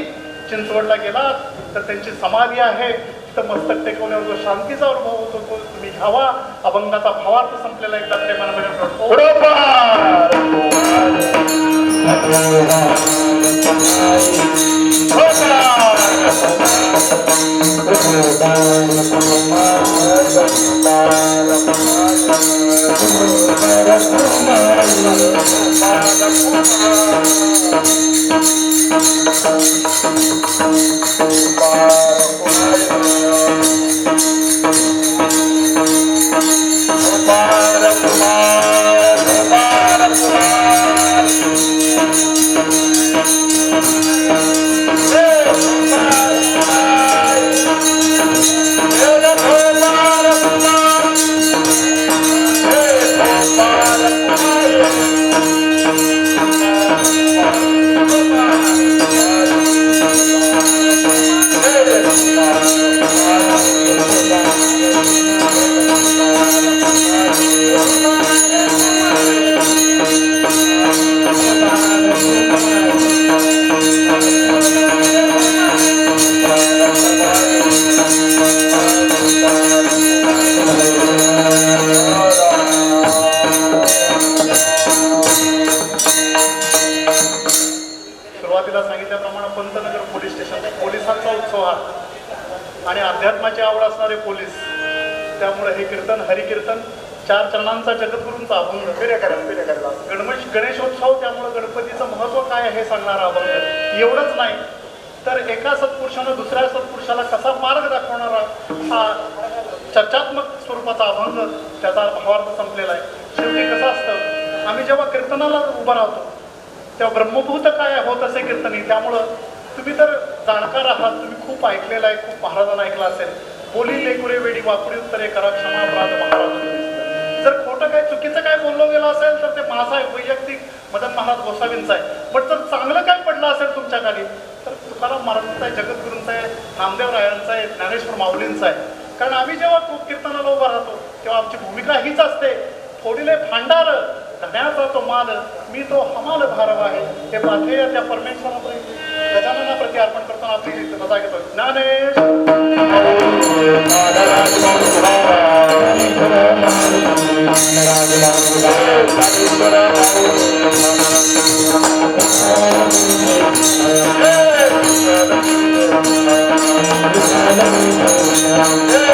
चिंचवडला गेलात तर त्यांची समाधी आहे, तिथं मस्तक टेकवल्यावर जो शांतीचा अनुभव होतो तो तुम्ही घ्यावा. अभंगाचा भावार्थ संपलेला एकदा प्रेमाने आणि अध्यात्माची आवड असणारे पोलीस. त्यामुळे हे कीर्तन हरिकीर्तन 4 चरणांचा जगद्गुरूंचा अभंग गणेशोत्सव, त्यामुळे गणपतीचं महत्व काय हे सांगणारा अभंग. एवढंच नाही तर एका सत्पुरुषानं दुसऱ्या सत्पुरुषाला कसा मार्ग दाखवणारा हा चर्चात्मक स्वरूपाचा अभंग, त्याचा भावार्थ संपलेला आहे. शेवटी कसं असतं, आम्ही जेव्हा कीर्तनाला उभं राहतो तेव्हा ब्रह्मभूत काय होत असे कीर्तनी. त्यामुळं तुम्ही तर जाणकार आहात, तुम्ही खूप ऐकलेलं आहे, खूप महाराजांना ऐकलं असेल. बोली लेकुरे वेडी वापरी उत्तरे करा क्षमा अपराध महाराज. जर खोटं काय चुकीचं काय बोललं गेलं असेल तर ते माझा वैयक्तिक मदन महाराज गोसावींचा आहे. पण जर चांगलं काय पडलं असेल तुमच्या खाली तर तुकाराम महाराजांचा आहे, जगद्गुरूंचा आहे, नामदेव रायांचा आहे, ज्ञानेश्वर माऊलींचा आहे. कारण आम्ही जेव्हा कीर्तनाला उभं राहतो तेव्हा आमची भूमिका हीच असते, थोडीले भांडार धन्याचा तो माल मी तो हमाल भारव आहे. हे पाठे त्या परमेश्वराप्रती गजाननाप्रती अर्पण करताना आपली रजा घेतो. ज्ञानेश Hey!